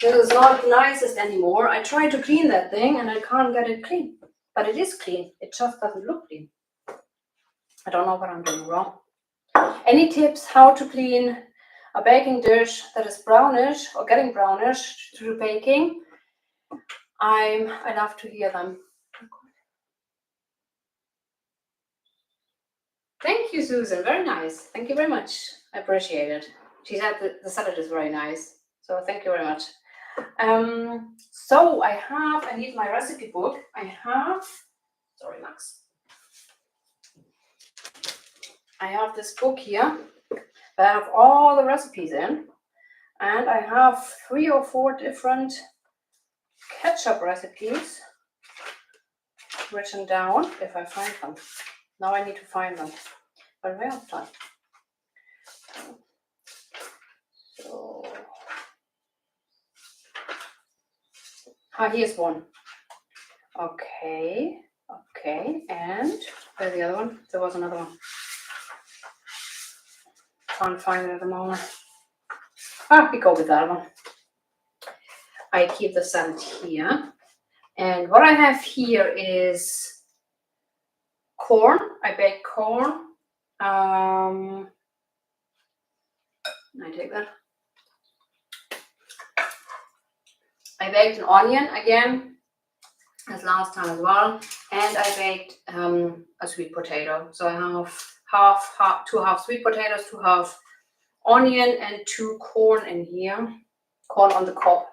this is not nicest anymore. I try to clean that thing and I can't get it clean. But it is clean. It just doesn't look clean. I don't know what I'm doing wrong. Any tips how to clean a baking dish that is brownish or getting brownish through baking, I love to hear them. Thank you, Susan. Very nice. Thank you very much. I appreciate it. She said the salad is very nice. So thank you very much. So I need my recipe book. Sorry, Max. I have this book here that I have all the recipes in. And I have 3 or 4 different ketchup recipes written down, if I find them. Now I need to find them. But we have time. So, here's one. Okay, and where's the other one? There was another one. Can't find it at the moment. We go with that one. I keep the salad here. And what I have here is corn. I bake corn. I take that. I baked an onion again, as last time as well. And I baked a sweet potato. So I have 2 half sweet potatoes, 2 half onion, and 2 corn in here. Corn on the cob.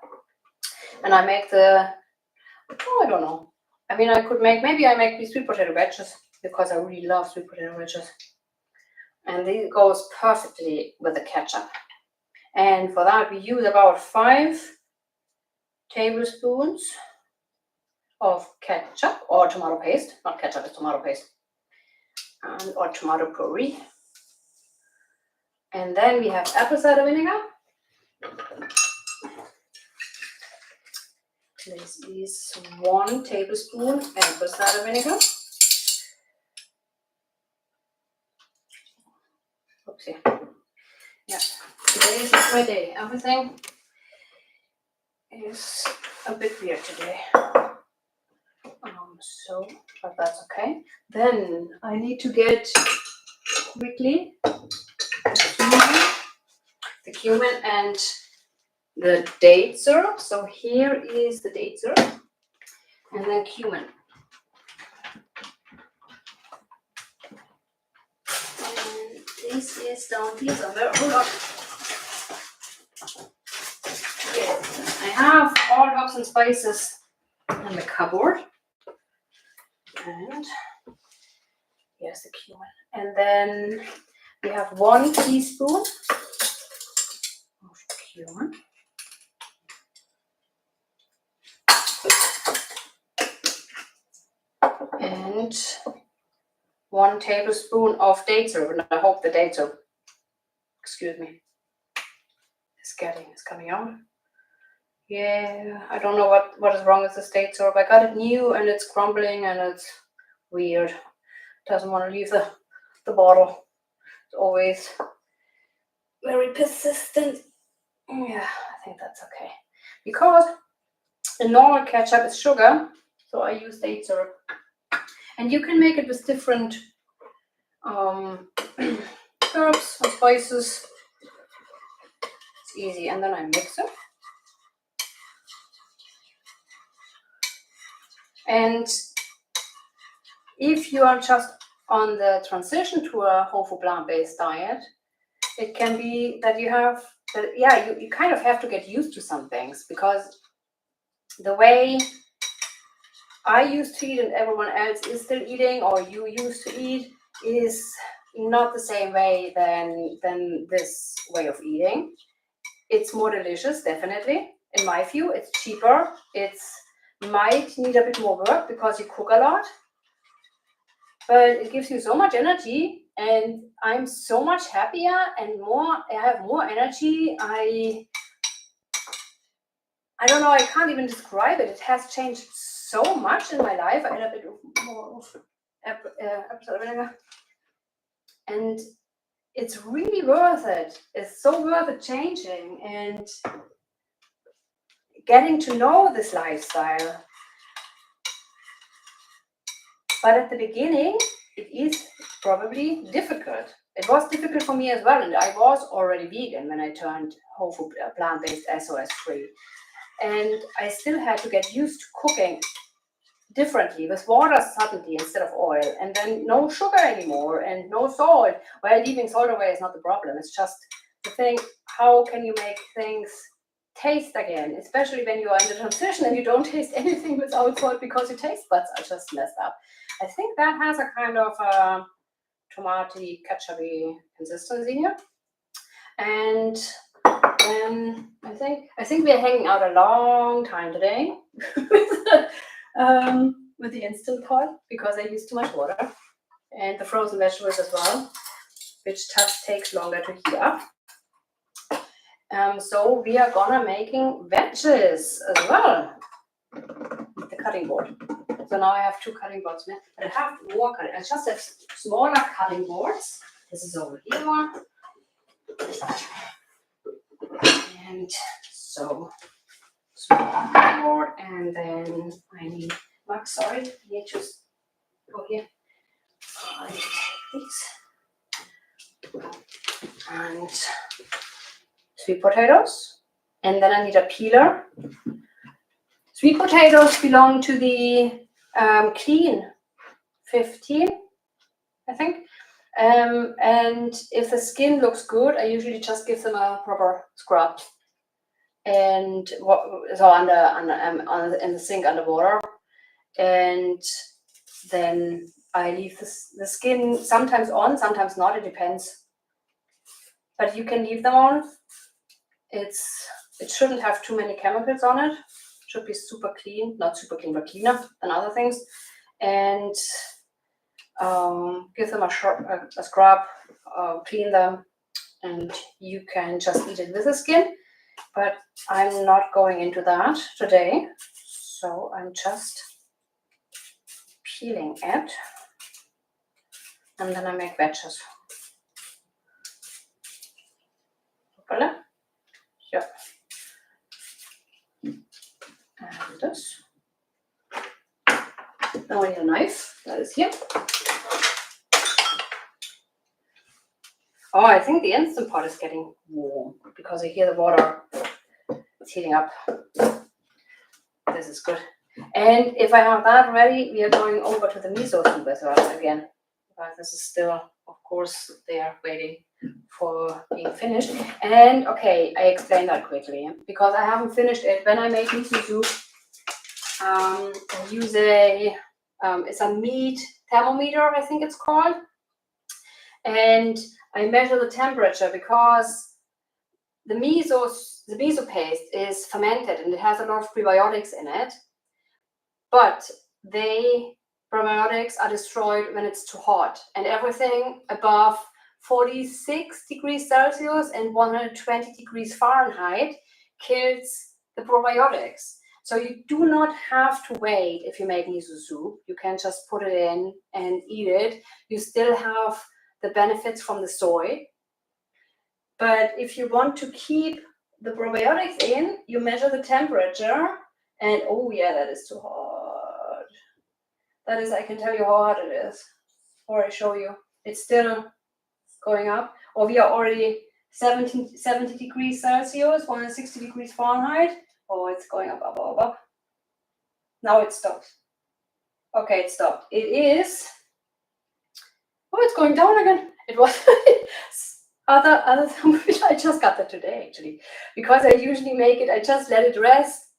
And I make I don't know. I mean, maybe I make these sweet potato wedges because I really love sweet potato wedges. And this goes perfectly with the ketchup. And for that, we use about 5 tablespoons of ketchup or tomato paste. Not ketchup, it's tomato paste. Or tomato puree. And then we have apple cider vinegar. This is 1 tablespoon apple cider vinegar. Oopsie. Yeah, today is not my day. Everything is a bit weird today. But that's okay. Then I need to get quickly the cumin and the date syrup. So here is the date syrup and then cumin. And this is down here somewhere. Hold on. Yes, I have all herbs and spices in the cupboard. And here's the cumin. And then we have 1 teaspoon of cumin. And 1 tablespoon of date syrup. And I hope the date syrup, excuse me, is coming out. Yeah, I don't know what is wrong with this date syrup. I got it new and it's crumbling and it's weird. It doesn't want to leave the bottle. It's always very persistent. Yeah, I think that's okay. Because the normal ketchup is sugar, so I use date syrup. And you can make it with different herbs and spices. It's easy. And then I mix it. And if you are just on the transition to a whole food plant-based diet, it can be that you kind of have to get used to some things, because the way I used to eat and everyone else is still eating, or you used to eat, is not the same way than this way of eating. It's more delicious, definitely. In my view, it's cheaper. It might need a bit more work because you cook a lot, but it gives you so much energy, and I'm so much happier and I have more energy. I don't know, I can't even describe it. It has changed so much in my life. I had a bit more of apple cider vinegar. And it's really worth it. It's so worth it changing and getting to know this lifestyle. But at the beginning, it is probably difficult. It was difficult for me as well, and I was already vegan when I turned whole food plant-based SOS free. And I still had to get used to cooking differently with water suddenly instead of oil, and then no sugar anymore and no salt. Well, leaving salt away is not the problem. It's just the thing, how can you make things taste again, especially when you are in the transition and you don't taste anything without salt because your taste buds are just messed up. I think that has a kind of tomaty ketchup-y consistency here. And then I think we are hanging out a long time today with the Instant Pot because I used too much water, and the frozen vegetables as well, which just takes longer to heat up. So we are gonna making veggies as well with the cutting board. So now I have 2 cutting boards, but I have more cutting. I just have smaller cutting boards. This is over here. And so small cutting board, and then I need, sorry, I need to go here. I take these. And sweet potatoes. And then I need a peeler. Sweet potatoes belong to the clean 15, I think. And if the skin looks good, I usually just give them a proper scrub. And so in the sink underwater. And then I leave the skin sometimes on, sometimes not, it depends. But you can leave them on. It shouldn't have too many chemicals on it. It should be super clean, not super clean, but cleaner than other things. And give them a scrub, clean them, and you can just eat it with the skin. But I'm not going into that today, so I'm just peeling it, and then I make veggies. Yeah. And this. Now I need a knife. That is here. Oh, I think the Instant Pot is getting warm because I hear the water. It's heating up. This is good. And if I have that ready, we are going over to the miso soup as well again. This is still, of course, they are waiting for being finished. And okay, I explained that quickly because I haven't finished it. When I make miso soup, I use it's a meat thermometer, I think it's called. And I measure the temperature because the miso paste is fermented and it has a lot of prebiotics in it. But probiotics are destroyed when it's too hot, and everything above 46 degrees Celsius and 120 degrees Fahrenheit kills the probiotics. So you do not have to wait if you make miso soup. You can just put it in and eat it. You still have the benefits from the soy. But if you want to keep the probiotics in, you measure the temperature, and oh yeah, that is too hot. That is, I can tell you how hot it is. Or I show you. It's still going up. Or we are already 70 degrees Celsius, 160 degrees Fahrenheit. Oh, it's going up, up, up, up. Now it stopped. Okay, it stopped. It is. Oh, it's going down again. It was other I just got that today actually, because I usually make it. I just let it rest,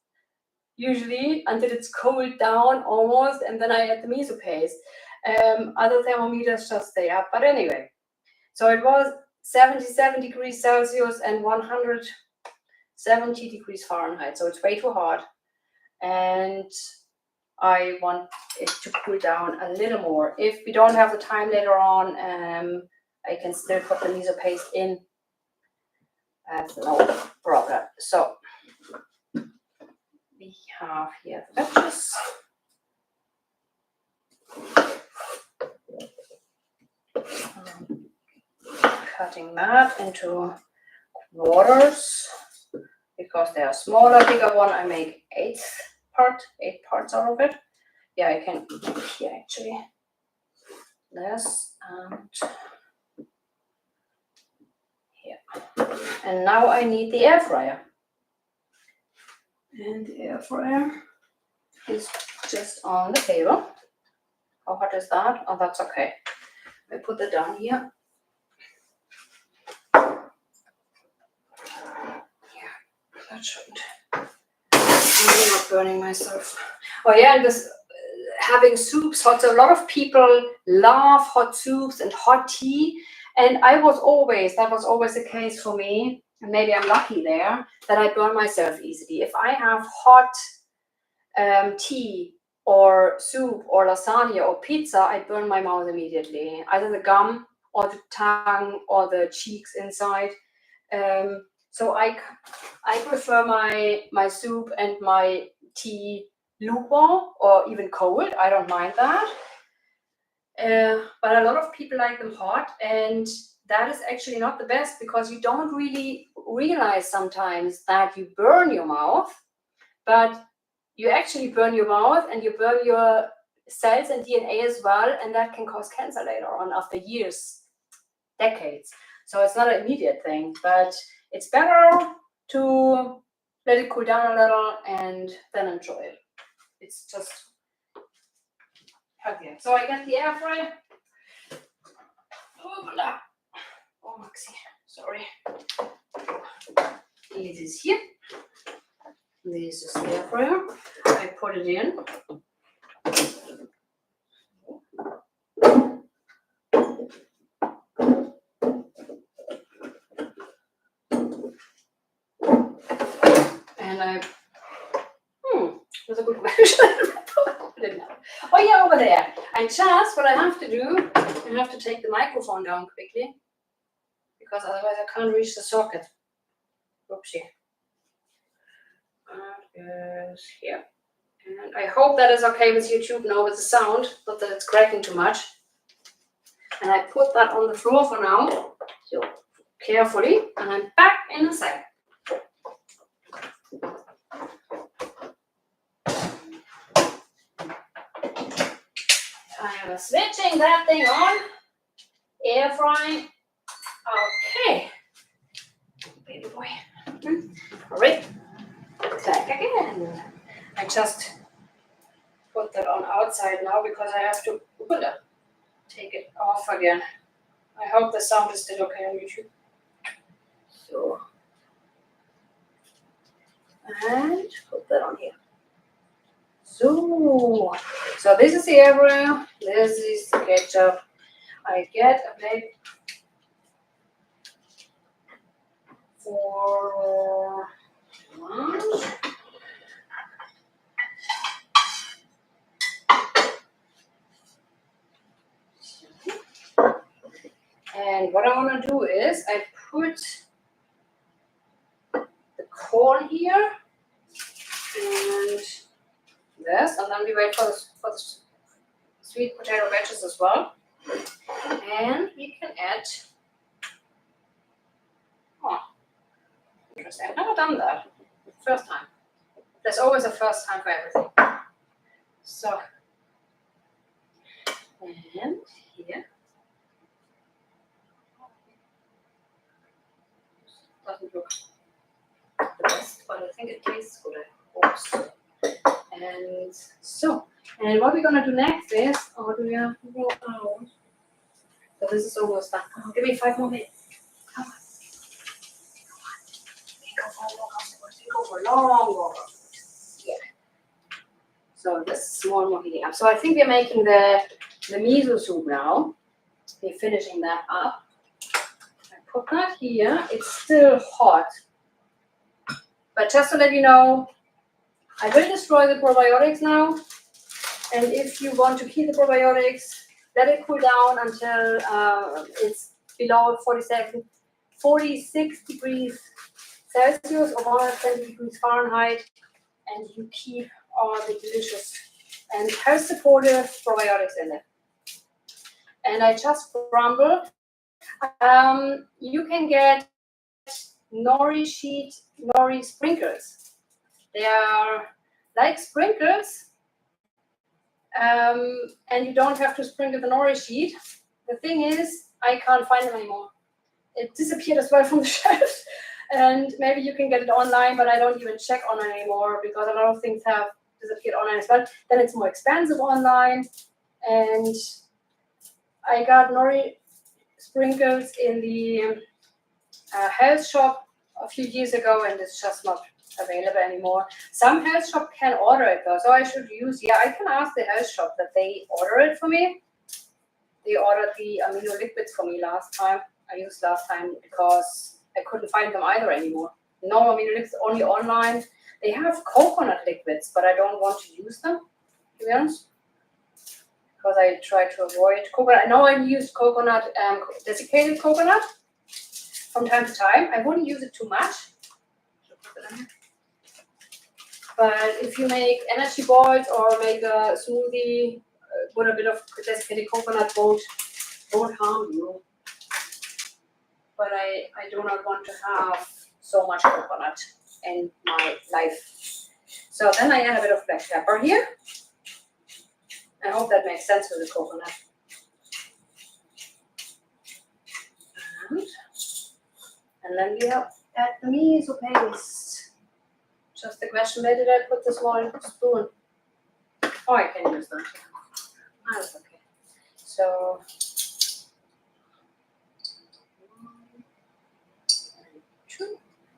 usually until it's cooled down almost, and then I add the miso paste. Other thermometers just stay up. But anyway, so it was 77 degrees Celsius and 170 degrees Fahrenheit. So it's way too hot, and I want it to cool down a little more. If we don't have the time later on, I can still put the miso paste in. That's no problem. So we have here the veggies. Cutting that into quarters because they are smaller. Bigger one, I make 8 parts out of it. Yeah, I can make here actually. this and here. And now I need the air fryer. And the air fryer is just on the table. How hot is that? Oh, that's okay. I put it down here. Yeah, that shouldn't. I'm not burning myself. Oh yeah, and this having soups hot. So a lot of people love hot soups and hot tea. And that was always the case for me. And maybe I'm lucky there that I burn myself easily. If I have hot tea or soup or lasagna or pizza, I burn my mouth immediately. Either the gum or the tongue or the cheeks inside. So I prefer my soup and my tea lukewarm or even cold. I don't mind that. But a lot of people like them hot, and that is actually not the best because you don't really realize sometimes that you burn your mouth, but you actually burn your mouth and you burn your cells and DNA as well, and that can cause cancer later on after years, decades. So it's not an immediate thing, but it's better to let it cool down a little and then enjoy it. It's just healthier. So I get the air fryer. Oh, Maxi, sorry. It is here. This is the air fryer. I put it in. And that's a good question. Oh yeah, over there. What I have to do, I have to take the microphone down quickly because otherwise I can't reach the socket. Oopsie. That is here. And I hope that is okay with YouTube now with the sound, not that it's cracking too much. And I put that on the floor for now, so carefully, and I'm back in a second. I'm switching that thing on, air frying. Okay, baby boy. All right, back again. I just put that on outside now because I have to take it off again. I hope the sound is still okay on YouTube. So, and put that on here. So this is the air fryer. This is the ketchup. I get a plate for lunch. And what I want to do is I put the corn here and this, and then we wait for the sweet potato wedges as well. And we can add. Oh, interesting. I've never done that. First time. There's always a first time for everything. So, and here. Doesn't look the best, but I think it tastes good, I hope so. And so, and what we're gonna do next is, do we have to roll out? So this is almost done. Give me 5 more minutes. Come on. Go for long. Yeah. So this is more and more heating up. So I think we're making the miso soup now. We're finishing that up. I put that here. It's still hot. But just to let you know, I will destroy the probiotics now. And if you want to keep the probiotics, let it cool down until it's below 46 degrees Celsius or 120 degrees Fahrenheit, and you keep all the delicious and health supportive probiotics in it. And I just crumbled. You can get nori sprinkles. They are like sprinkles, and you don't have to sprinkle the nori sheet. The thing is, I can't find them anymore. It disappeared as well from the shelf, and maybe you can get it online, but I don't even check online anymore because a lot of things have disappeared online as well. Then it's more expensive online, and I got nori sprinkles in the health shop a few years ago, and it's just not available anymore. Some health shop can order it though, so I should use. Yeah, I can ask the health shop that they order it for me. They ordered the amino liquids for me last time. I used last time because I couldn't find them either anymore. No amino liquids, only online. They have coconut liquids, but I don't want to use them, to be honest, because I try to avoid coconut. I know I used coconut, desiccated coconut from time to time. I wouldn't use it too much. But if you make energy balls or make a smoothie with a bit of desiccated coconut, won't harm you. But I do not want to have so much coconut in my life. So then I add a bit of black pepper here. I hope that makes sense with the coconut. And then we have add the miso paste. Just the question, where did I put the small spoon? Oh, I can use that. Ah, that's okay. So,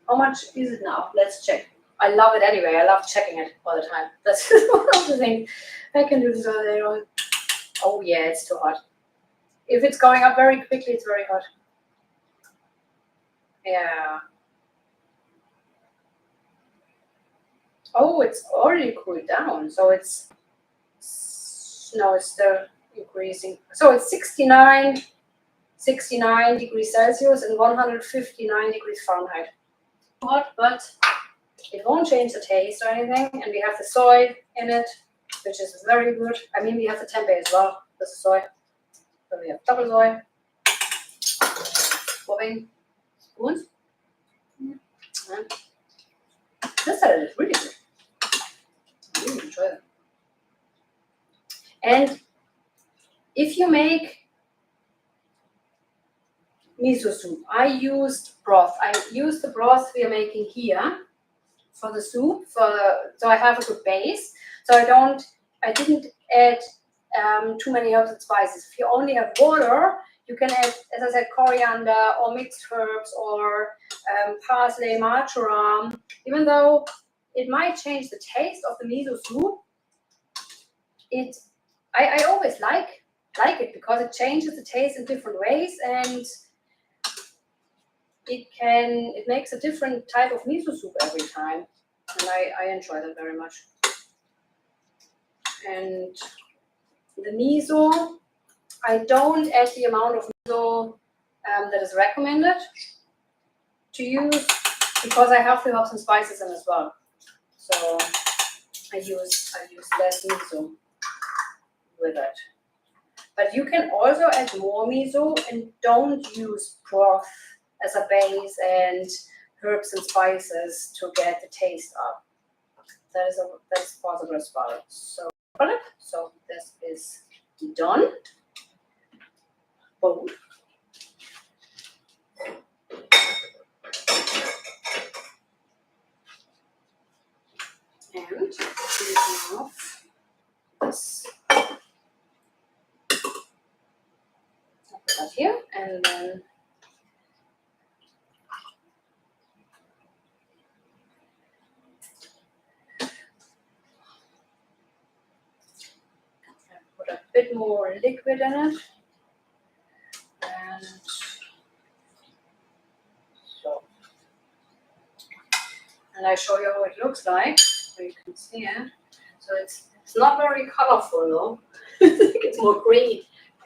how much is it now? Let's check. I love it anyway. I love checking it all the time. That's one of the things. I can do this all day long. Oh yeah, it's too hot. If it's going up very quickly, it's very hot. Yeah. Oh, it's already cooled down. So it's still increasing. So it's 69 degrees Celsius and 159 degrees Fahrenheit. Hot, but it won't change the taste or anything. And we have the soy in it, which is very good. I mean, we have the tempeh as well with the soy. So we have double soy. Bobbing spoons. And this salad is really good. I really enjoy it. And if you make miso soup, I used broth. I used the broth we are making here for the soup, so I have a good base. So I didn't add too many herbs and spices. If you only have water, you can add, as I said, coriander or mixed herbs or parsley, marjoram. Even though it might change the taste of the miso soup, I always like it because it changes the taste in different ways, and it makes a different type of miso soup every time, and I enjoy that very much. And the miso, I don't add the amount of miso that is recommended to use because I have the herbs and spices in as well. So I use less miso with it. But you can also add more miso and don't use broth as a base and herbs and spices to get the taste up. That is possible as well. So this is done. Boom. And we have this. I'll put that here, and then put a bit more liquid in it. And so, and I show you how it looks like, so you can see it. So it's not very colorful though. It's more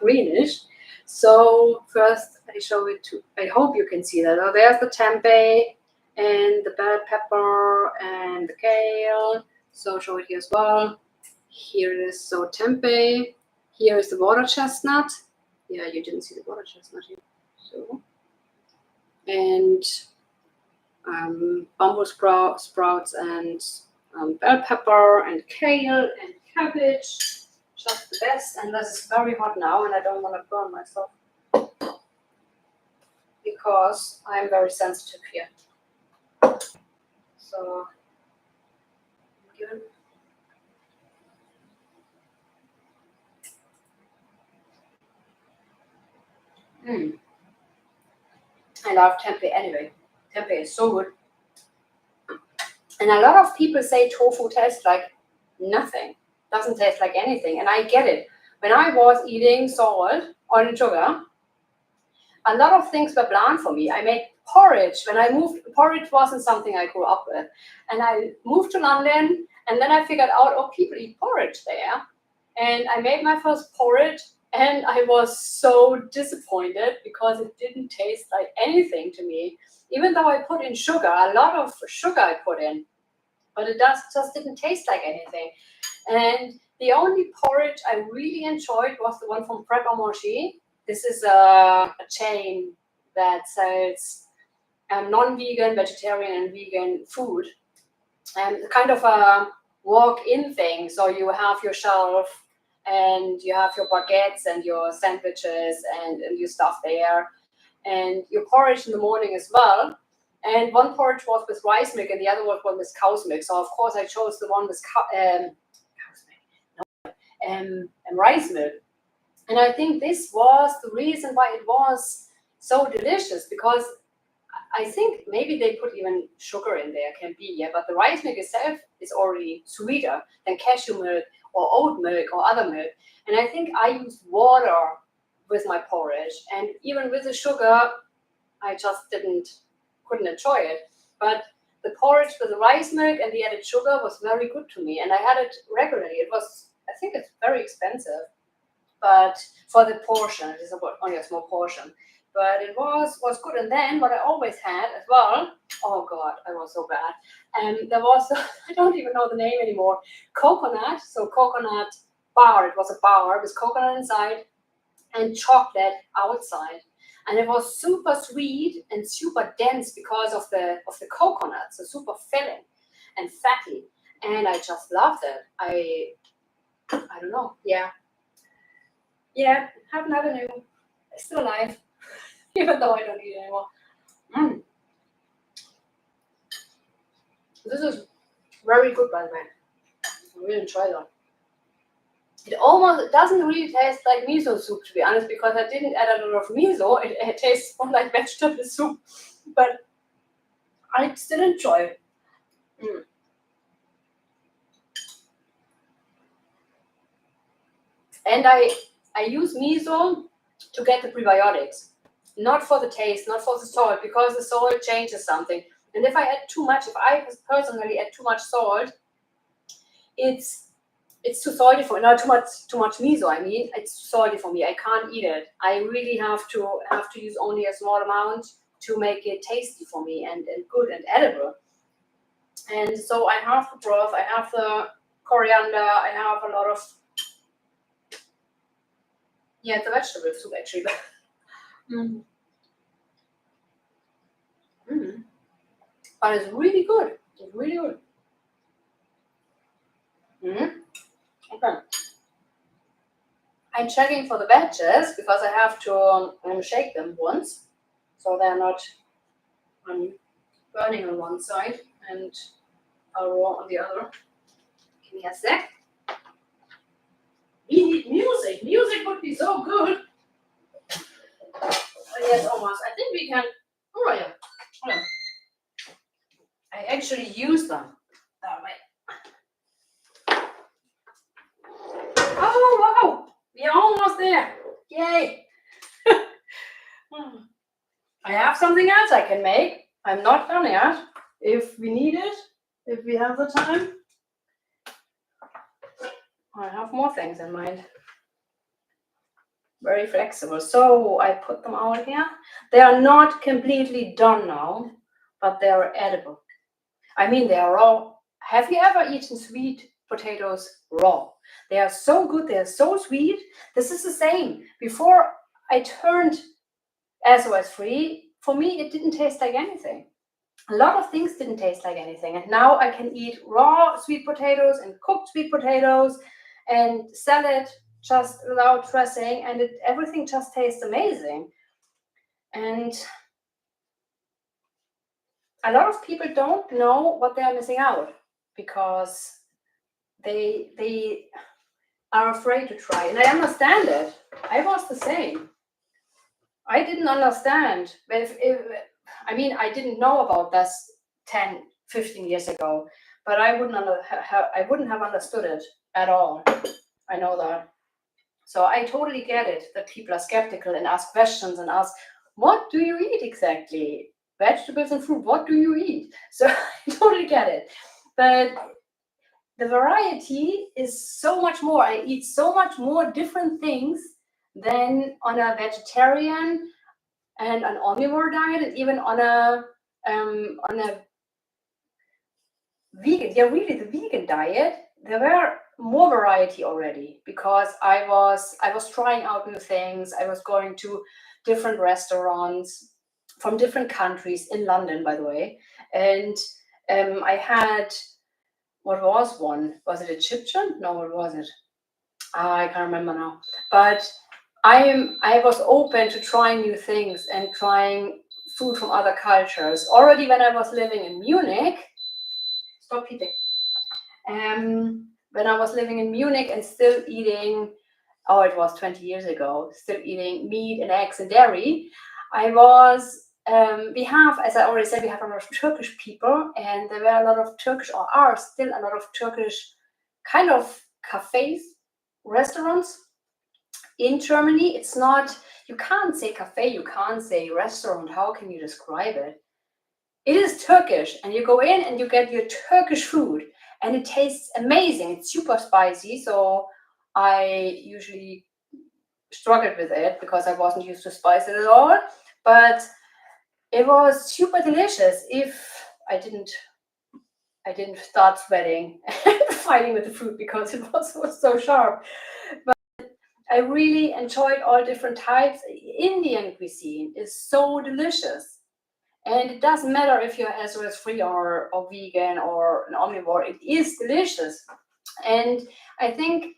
greenish. So first I show it to. I hope you can see that. Oh, there's the tempeh and the bell pepper and the kale. So I'll show it here as well. Here it is. So tempeh. Here is the water chestnut. Yeah, you didn't see the water chestnut here. So, and bamboo sprouts and bell pepper and kale and cabbage. just the best. And this is very hot now, and I don't want to burn myself because I'm very sensitive here. So, good. I love tempeh anyway. Tempeh is so good. And a lot of people say tofu tastes like nothing, doesn't taste like anything. And I get it. When I was eating salt, oil, and sugar, a lot of things were bland for me. I made porridge. When I moved, porridge wasn't something I grew up with. And I moved to London, and then I figured out, oh, people eat porridge there. And I made my first porridge, and I was so disappointed because it didn't taste like anything to me. Even though I put in sugar, a lot of sugar I put in, but it just didn't taste like anything. And the only porridge I really enjoyed was the one from Prep a Manger. This is a chain that sells non-vegan, vegetarian, and vegan food. And kind of a walk-in thing. So you have your shelf, and you have your baguettes and your sandwiches and your stuff there. And your porridge in the morning as well. And one porridge was with rice milk, and the other one was with cow's milk. So of course I chose the one with rice milk. And I think this was the reason why it was so delicious, because I think maybe they put even sugar in there, can be, yeah. But the rice milk itself is already sweeter than cashew milk or oat milk or other milk. And I think I used water with my porridge, and even with the sugar, I just couldn't enjoy it. But the porridge with the rice milk and the added sugar was very good to me, and I had it regularly. I think it's very expensive, but for the portion, it is only a small portion. But it was good. And then what I always had as well, oh God, I was so bad. And there was, I don't even know the name anymore, coconut. So coconut bar. It was a bar with coconut inside and chocolate outside. And it was super sweet and super dense because of the coconut. So super filling and fatty. And I just loved it. I don't know. Yeah. Yeah, haven't had a new. Still alive. Even though I don't eat it anymore. This is very good, by the way. I really enjoy that. It doesn't really taste like miso soup, to be honest, because I didn't add a lot of miso. It tastes more like vegetable soup, but I still enjoy it. And I use miso to get the prebiotics. Not for the taste, not for the salt, because the salt changes something. And if I add too much, if I personally add too much salt, it's too salty for me. Not too much miso. I mean, it's too salty for me. I can't eat it. I really have to use only a small amount to make it tasty for me and good and edible. And so I have the broth. I have the coriander. I have a lot of it's a vegetable soup actually. But it's really good. It's really good. Okay. I'm checking for the veggies because I have to shake them once, so they're not burning on one side and raw on the other. Give me a sec. We need music. Music would be so good. Yes, almost. I think we can. Oh yeah. Hold on. I actually use them that way. Oh wow! We're almost there. Yay! I have something else I can make. I'm not done yet. If we need it, if we have the time, I have more things in mind. Very flexible. So I put them out here. They are not completely done now, but they are edible. I mean, they are raw. Have you ever eaten sweet potatoes raw? They are so good. They are so sweet. This is the same. Before I turned SOS free, for me, it didn't taste like anything. A lot of things didn't taste like anything. And now I can eat raw sweet potatoes and cooked sweet potatoes and salad just without dressing, and everything just tastes amazing. And a lot of people don't know what they are missing out because they are afraid to try. And I understand it. I was the same. I didn't understand. I mean, I didn't know about this 10, 15 years ago, but I wouldn't have understood it at all. I know that. So I totally get it that people are skeptical and ask questions and ask, what do you eat exactly? Vegetables and fruit, what do you eat? So I totally get it. But the variety is so much more. I eat so much more different things than on a vegetarian and an omnivore diet, and even on a vegan. Yeah, really, the vegan diet. There were more variety already because I was trying out new things. I was going to different restaurants from different countries in London, by the way, and I had, what was one? Was it Egyptian? No, what was it? I can't remember now. But I was open to trying new things and trying food from other cultures. Already when I was living in Munich, stop eating. When I was living in Munich and still eating, oh, it was 20 years ago, still eating meat and eggs and dairy, I was, we have, as I already said, we have a lot of Turkish people, and there were a lot of Turkish, or are still a lot of Turkish kind of cafes, restaurants in Germany. It's not, you can't say cafe, you can't say restaurant. How can you describe it? It is Turkish, and you go in and you get your Turkish food, and it tastes amazing. It's super spicy, so I usually struggled with it because I wasn't used to spice it at all. But it was super delicious if I didn't start sweating and fighting with the food because it was so sharp. But I really enjoyed all different types. Indian cuisine is so delicious. And it doesn't matter if you're SOS free or vegan or an omnivore, it is delicious. And I think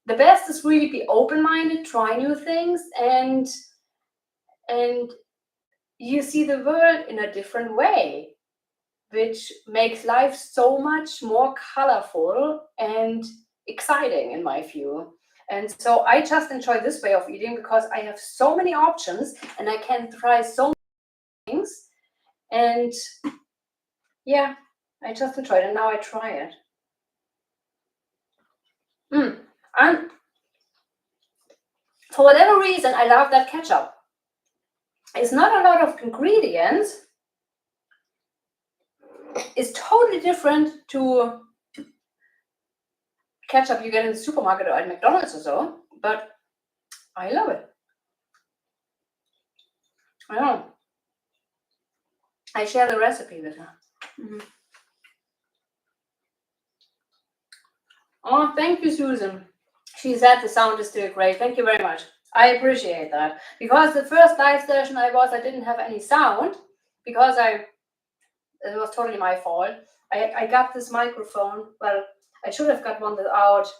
the best is really be open-minded, try new things, and you see the world in a different way, which makes life so much more colorful and exciting in my view. And so I just enjoy this way of eating because I have so many options and I can try so many things. And yeah, I just enjoy it, and now I try it. And for whatever reason, I love that ketchup. It's not a lot of ingredients. It's totally different to ketchup you get in the supermarket or at McDonald's or so, but I love it. I know. I share the recipe with her. Oh, thank you, Susan. She said the sound is still great. Thank you very much. I appreciate that. Because the first live session I didn't have any sound because it was totally my fault. I got this microphone. Well, I should have got one without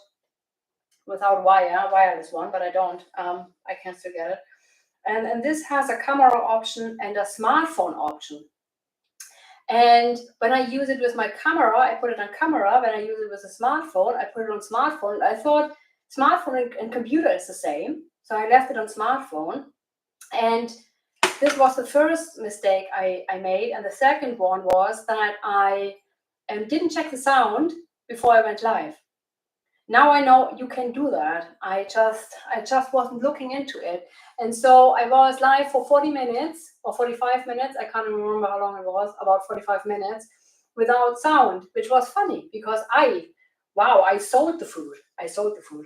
wireless one, but I don't. I can still get it. And this has a camera option and a smartphone option. And when I use it with my camera, I put it on camera. When I use it with a smartphone, I put it on smartphone. I thought smartphone and computer is the same. So I left it on smartphone. And this was the first mistake I made. And the second one was that I didn't check the sound before I went live. Now I know you can do that. I just wasn't looking into it. And so I was live for 40 minutes or 45 minutes. I can't remember how long it was, about 45 minutes without sound, which was funny because I sold the food.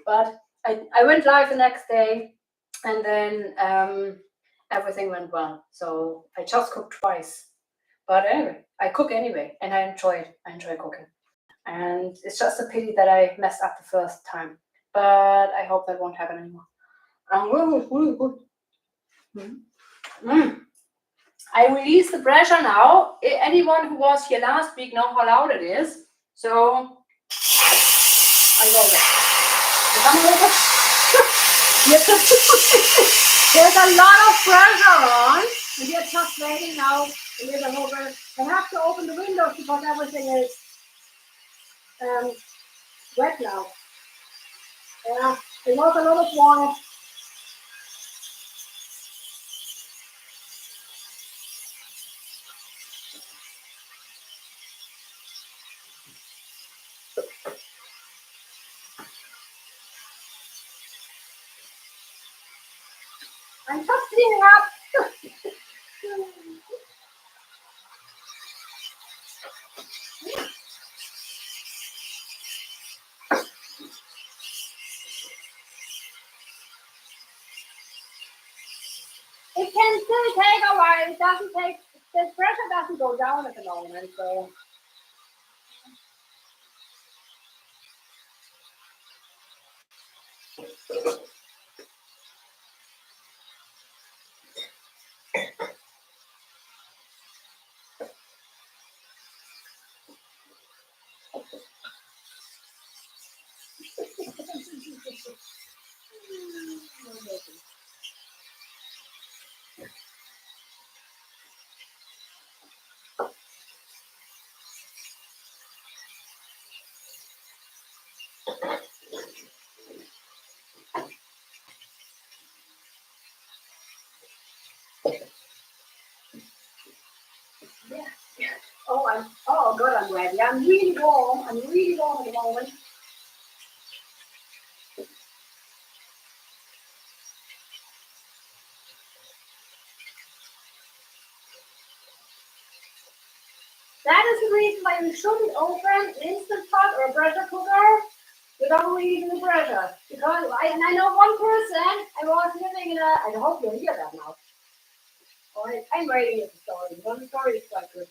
But I went live the next day, and then everything went well. So I just cooked twice. But anyway, I cook anyway, and I enjoy it. I enjoy cooking. And it's just a pity that I messed up the first time. But I hope that won't happen anymore. Really good. I release the pressure now. Anyone who was here last week know how loud it is. So I go there. Come over. There's a lot of pressure on, and we are just waiting now a little over. I have to open the windows because everything is wet now. Yeah, there was a lot of water. I'm just cleaning up. It can still take a while. It doesn't take, the pressure doesn't go down at the moment, so. Oh good, I'm ready. I'm really warm. I'm really warm at the moment. That is the reason why you shouldn't open Instant Pot or a pressure cooker without releasing the pressure. Because I know one person, I was living in a, I hope you hear that now. Alright, I'm writing the story. One story is quite good.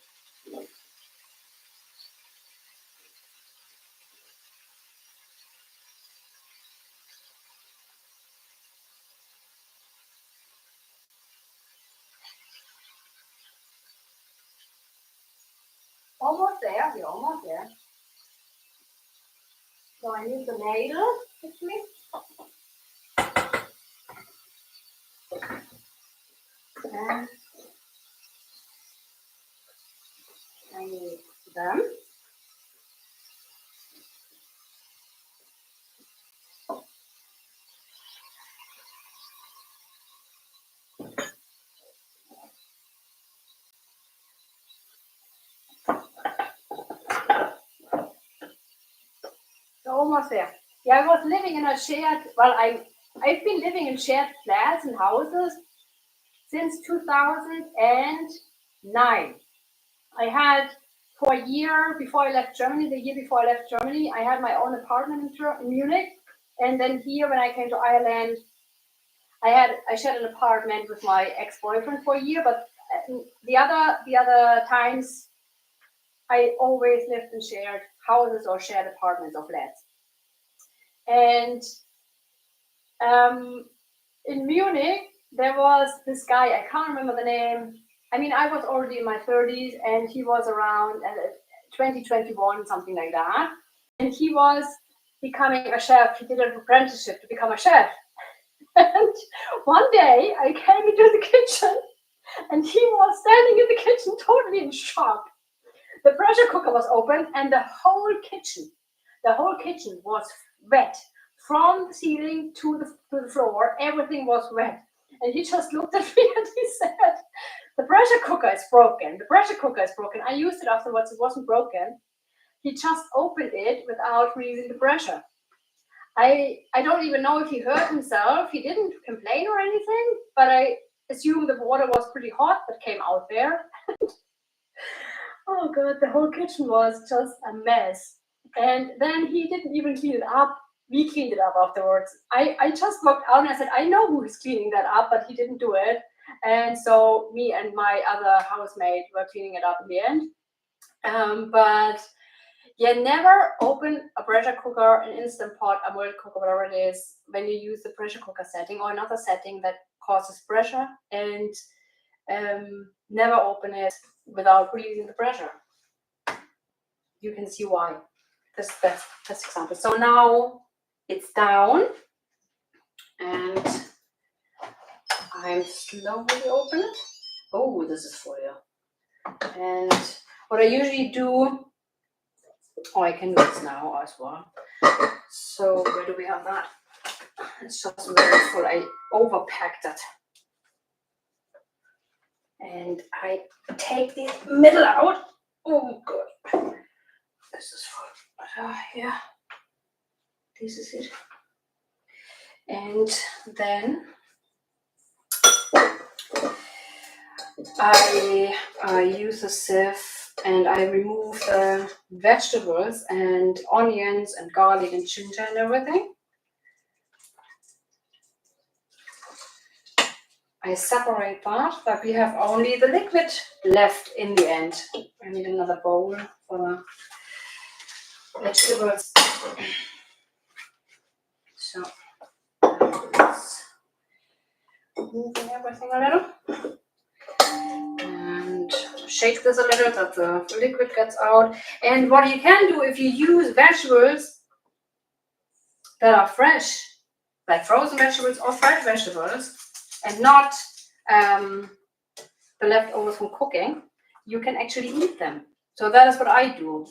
Almost there, we're almost there. So I need the nail, actually. And I need them. So almost there. Yeah, I was living in a shared, well, I've been living in shared flats and houses since 2009. I had, for a year before I left Germany, the year before I left Germany, I had my own apartment in Munich. And then here, when I came to Ireland, I shared an apartment with my ex-boyfriend for a year. But the other times, I always lived in shared houses or shared apartments or flats. And in Munich, there was this guy, I can't remember the name. I mean, I was already in my 30s and he was around 2021, something like that. And he was becoming a chef. He did an apprenticeship to become a chef. And one day I came into the kitchen and he was standing in the kitchen totally in shock. The pressure cooker was open and the whole kitchen was wet. From the ceiling to the floor, everything was wet. And he just looked at me and he said, the pressure cooker is broken. The pressure cooker is broken. I used it afterwards. It wasn't broken. He just opened it without releasing the pressure. I don't even know if he hurt himself. He didn't complain or anything, but I assume the water was pretty hot that came out there. Oh God, the whole kitchen was just a mess. And then he didn't even clean it up. We cleaned it up afterwards. I just walked out and I said, I know who is cleaning that up, but he didn't do it. And so me and my other housemate were cleaning it up in the end. But yeah, never open a pressure cooker, an Instant Pot, a World cooker, whatever it is, when you use the pressure cooker setting or another setting that causes pressure, and never open it without releasing the pressure. You can see why. That's example. So now it's down, and I'm slowly open it. Oh, this is for you. And what I usually do, oh, I can do this now as well. So where do we have that? It's just very full. I overpacked it. And I take the middle out. Oh, good. This is full. Yeah. This is it. And then I use a sieve and I remove the vegetables and onions and garlic and ginger and everything. I separate that we have only the liquid left in the end. I need another bowl for the vegetables. So let's moving everything a little. And shake this a little that the liquid gets out. And what you can do if you use vegetables that are fresh, like frozen vegetables or fresh vegetables, and not the leftovers from cooking, you can actually eat them. So that is what I do.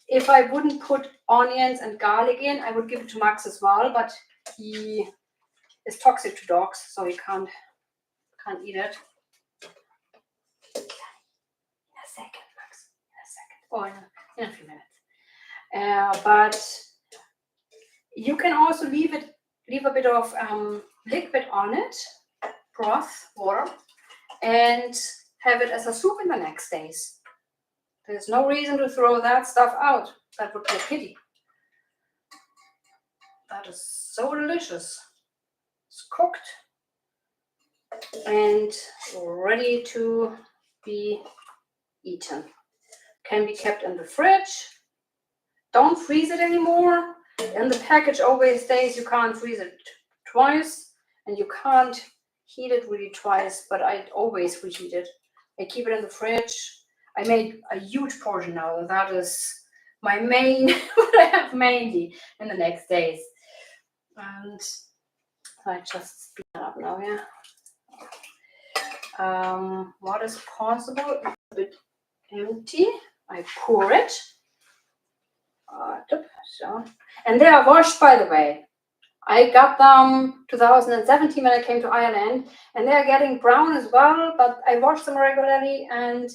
If I wouldn't put onions and garlic in, I would give it to Max as well, but he is toxic to dogs, so he can't eat it. In a second, Max. In a second. Or in a few minutes. But you can also leave a bit of liquid on it, broth, water, and have it as a soup in the next days. There's no reason to throw that stuff out. That would be a pity. That is so delicious. It's cooked and ready to be eaten. Can be kept in the fridge. Don't freeze it anymore. In the package always stays you can't freeze it twice and you can't heat it really twice, but I always reheat it. I keep it in the fridge. I made a huge portion now. That is my main, what I have mainly in the next days. And I just speed that up now, yeah. What is possible? A bit empty. I pour it. So, and they are washed, by the way. I got them 2017 when I came to Ireland, and they are getting brown as well. But I wash them regularly, and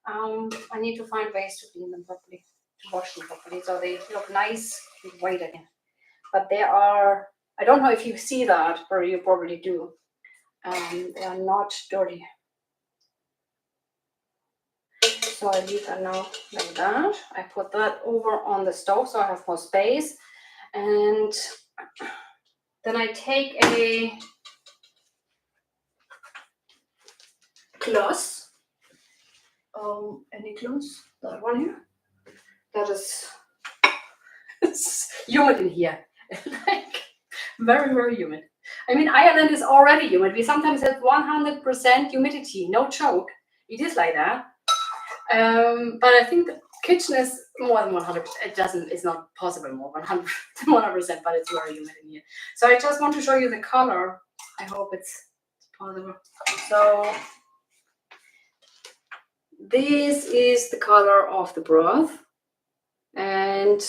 I need to find ways to clean them properly, to wash them properly, so they look nice and white again. But they are, I don't know if you see that, or you probably do. They are not dirty. So I leave that now like that. I put that over on the stove so I have more space. And then I take a cloth. Any cloth? That one here? That is it's humid in here. Like very, very humid. I mean, Ireland is already humid. We sometimes have 100% humidity. No joke. It is like that. But I think the kitchen is more than 100%. It's not possible more than 100%, but it's very humid in here. So I just want to show you the color. I hope it's possible. So this is the color of the broth. And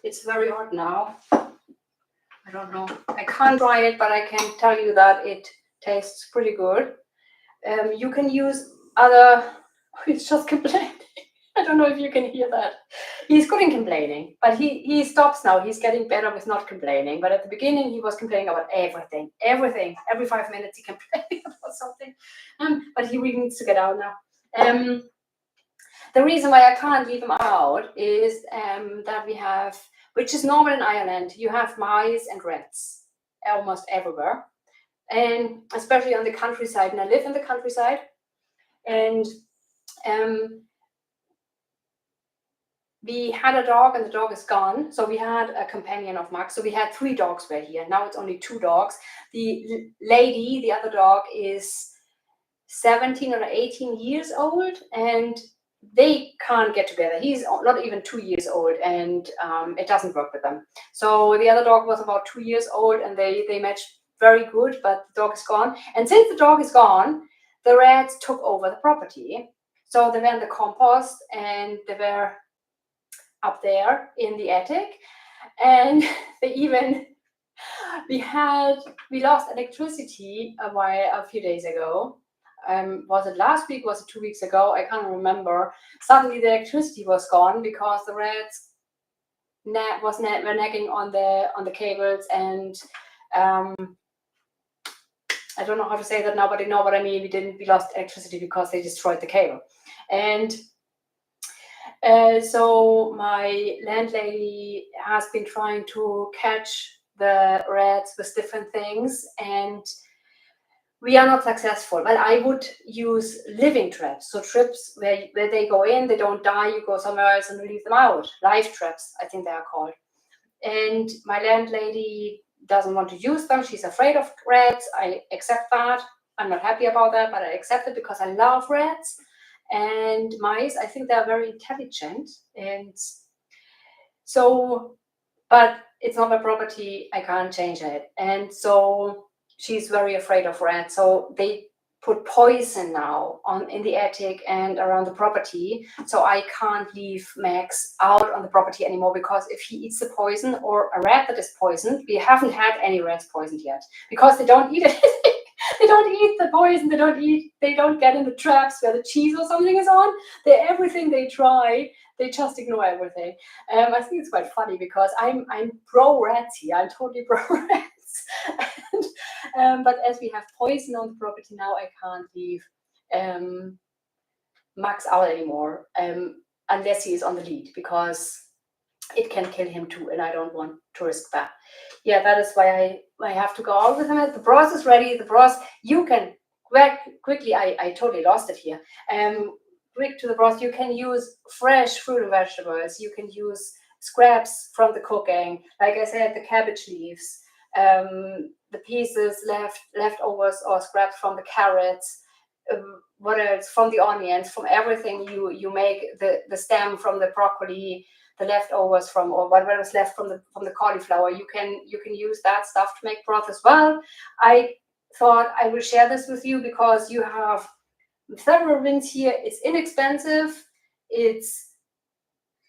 it's very hot now. I don't know. I can't try it, but I can tell you that it tastes pretty good. You can use other. He's just complaining. I don't know if you can hear that. He's good in complaining, but he stops now. He's getting better with not complaining. But at the beginning, he was complaining about everything. Every 5 minutes, he complained about something. But he really needs to get out now. The reason why I can't leave him out is that we have, which is normal in Ireland, you have mice and rats almost everywhere. And especially on the countryside, and I live in the countryside, and we had a dog and the dog is gone, so we had a companion of Max, so we had 3 dogs were here. Now it's only 2 dogs. The lady, the other dog, is 17 or 18 years old, and they can't get together. He's not even 2 years old, and it doesn't work with them. So the other dog was about 2 years old, and they matched very good, but the dog is gone. And since the dog is gone, the rats took over the property. So they were in the compost, and they were up there in the attic, and they even we lost electricity a few days ago. Was it last week? Was it 2 weeks ago? I can't remember. Suddenly the electricity was gone because the rats were nagging on the cables, and I don't know how to say that now, but you know what I mean. We lost electricity because they destroyed the cable, and so my landlady has been trying to catch the rats with different things, and we are not successful. But I would use living traps, so traps where they go in, they don't die, you go somewhere else and leave them out. Live traps, I think they are called. And my landlady doesn't want to use them. She's afraid of rats. I accept that. I'm not happy about that, but I accept it because I love rats and mice. I think they're very intelligent, and so, but it's not my property. I can't change it, and so she's very afraid of rats. So they put poison now in the attic and around the property. So I can't leave Max out on the property anymore, because if he eats the poison, or a rat that is poisoned, we haven't had any rats poisoned yet because they don't eat it. They don't eat the poison. They don't get in the traps where the cheese or something is on. Everything they try, they just ignore everything. I think it's quite funny because I'm pro rats here. I'm totally pro rats. But as we have poison on the property now, I can't leave Max out anymore, unless he is on the lead, because it can kill him too, and I don't want to risk that. Yeah, that is why I have to go out with him. The broth is ready. The broth, you can quickly, I totally lost it here. Quick to the broth, you can use fresh fruit and vegetables. You can use scraps from the cooking. Like I said, the cabbage leaves, the pieces leftovers or scraps from the carrots, what else, from the onions, from everything you make, the stem from the broccoli, the leftovers from, or whatever is left from the cauliflower. You can use that stuff to make broth as well. I thought I will share this with you because you have several bins here. It's inexpensive, it's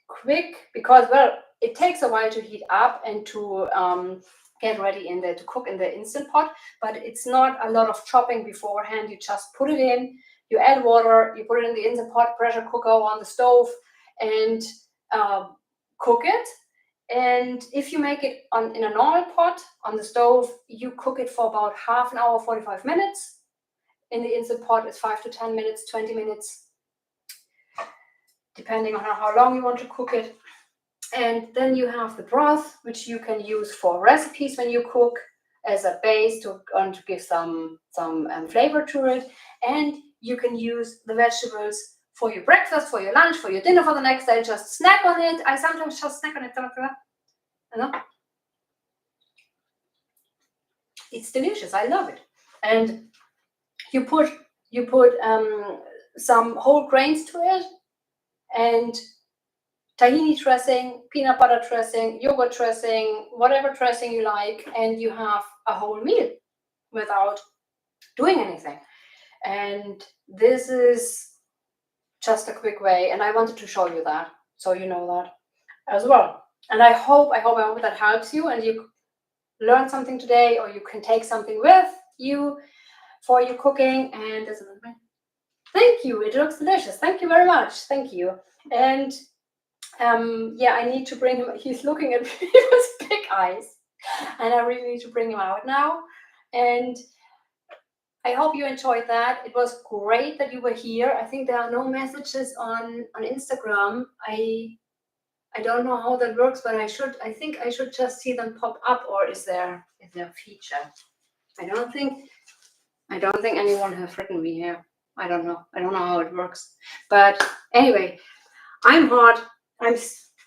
quick, because, well, it takes a while to heat up and to get ready to cook in the Instant Pot, but it's not a lot of chopping beforehand. You just put it in, you add water, you put it in the Instant Pot, pressure cooker on the stove, and cook it. And if you make it in a normal pot on the stove, you cook it for about half an hour, 45 minutes. In the Instant Pot, it's 5 to 10 minutes, 20 minutes, depending on how long you want to cook it. And then you have the broth, which you can use for recipes when you cook, as a base to give some flavor to it. And you can use the vegetables for your breakfast, for your lunch, for your dinner for the next day. Just snack on it. I sometimes just snack on it. You know? It's delicious. I love it. And you put some whole grains to it, and tahini dressing, peanut butter dressing, yogurt dressing, whatever dressing you like, and you have a whole meal without doing anything. And this is just a quick way, and I wanted to show you that, so you know that as well. And I hope that helps you, and you learn something today, or you can take something with you for your cooking. And this is it. Thank you. It looks delicious. Thank you very much. Thank you. And yeah, I need to bring him. He's looking at me with big eyes, and I really need to bring him out now. And I hope you enjoyed that. It was great that you were here. I think there are no messages on Instagram. I don't know how that works, but I think I should just see them pop up, or is there a feature? I don't think anyone has written me here. I don't know how it works. But anyway, I'm hot. I'm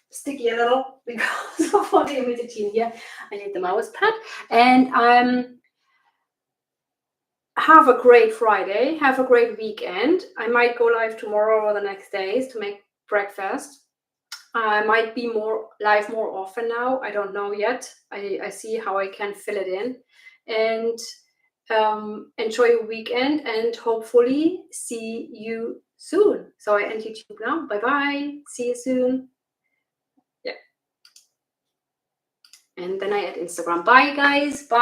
sticky a little because of all the humidity in here. I need the mouse pad, and I'm have a great Friday. Have a great weekend. I might go live tomorrow or the next days to make breakfast. I might be live more often now. I don't know yet. I see how I can fill it in. And enjoy your weekend and hopefully see you soon. So I end YouTube now. Bye bye. See you soon. Yeah. And then I add Instagram. Bye guys. Bye.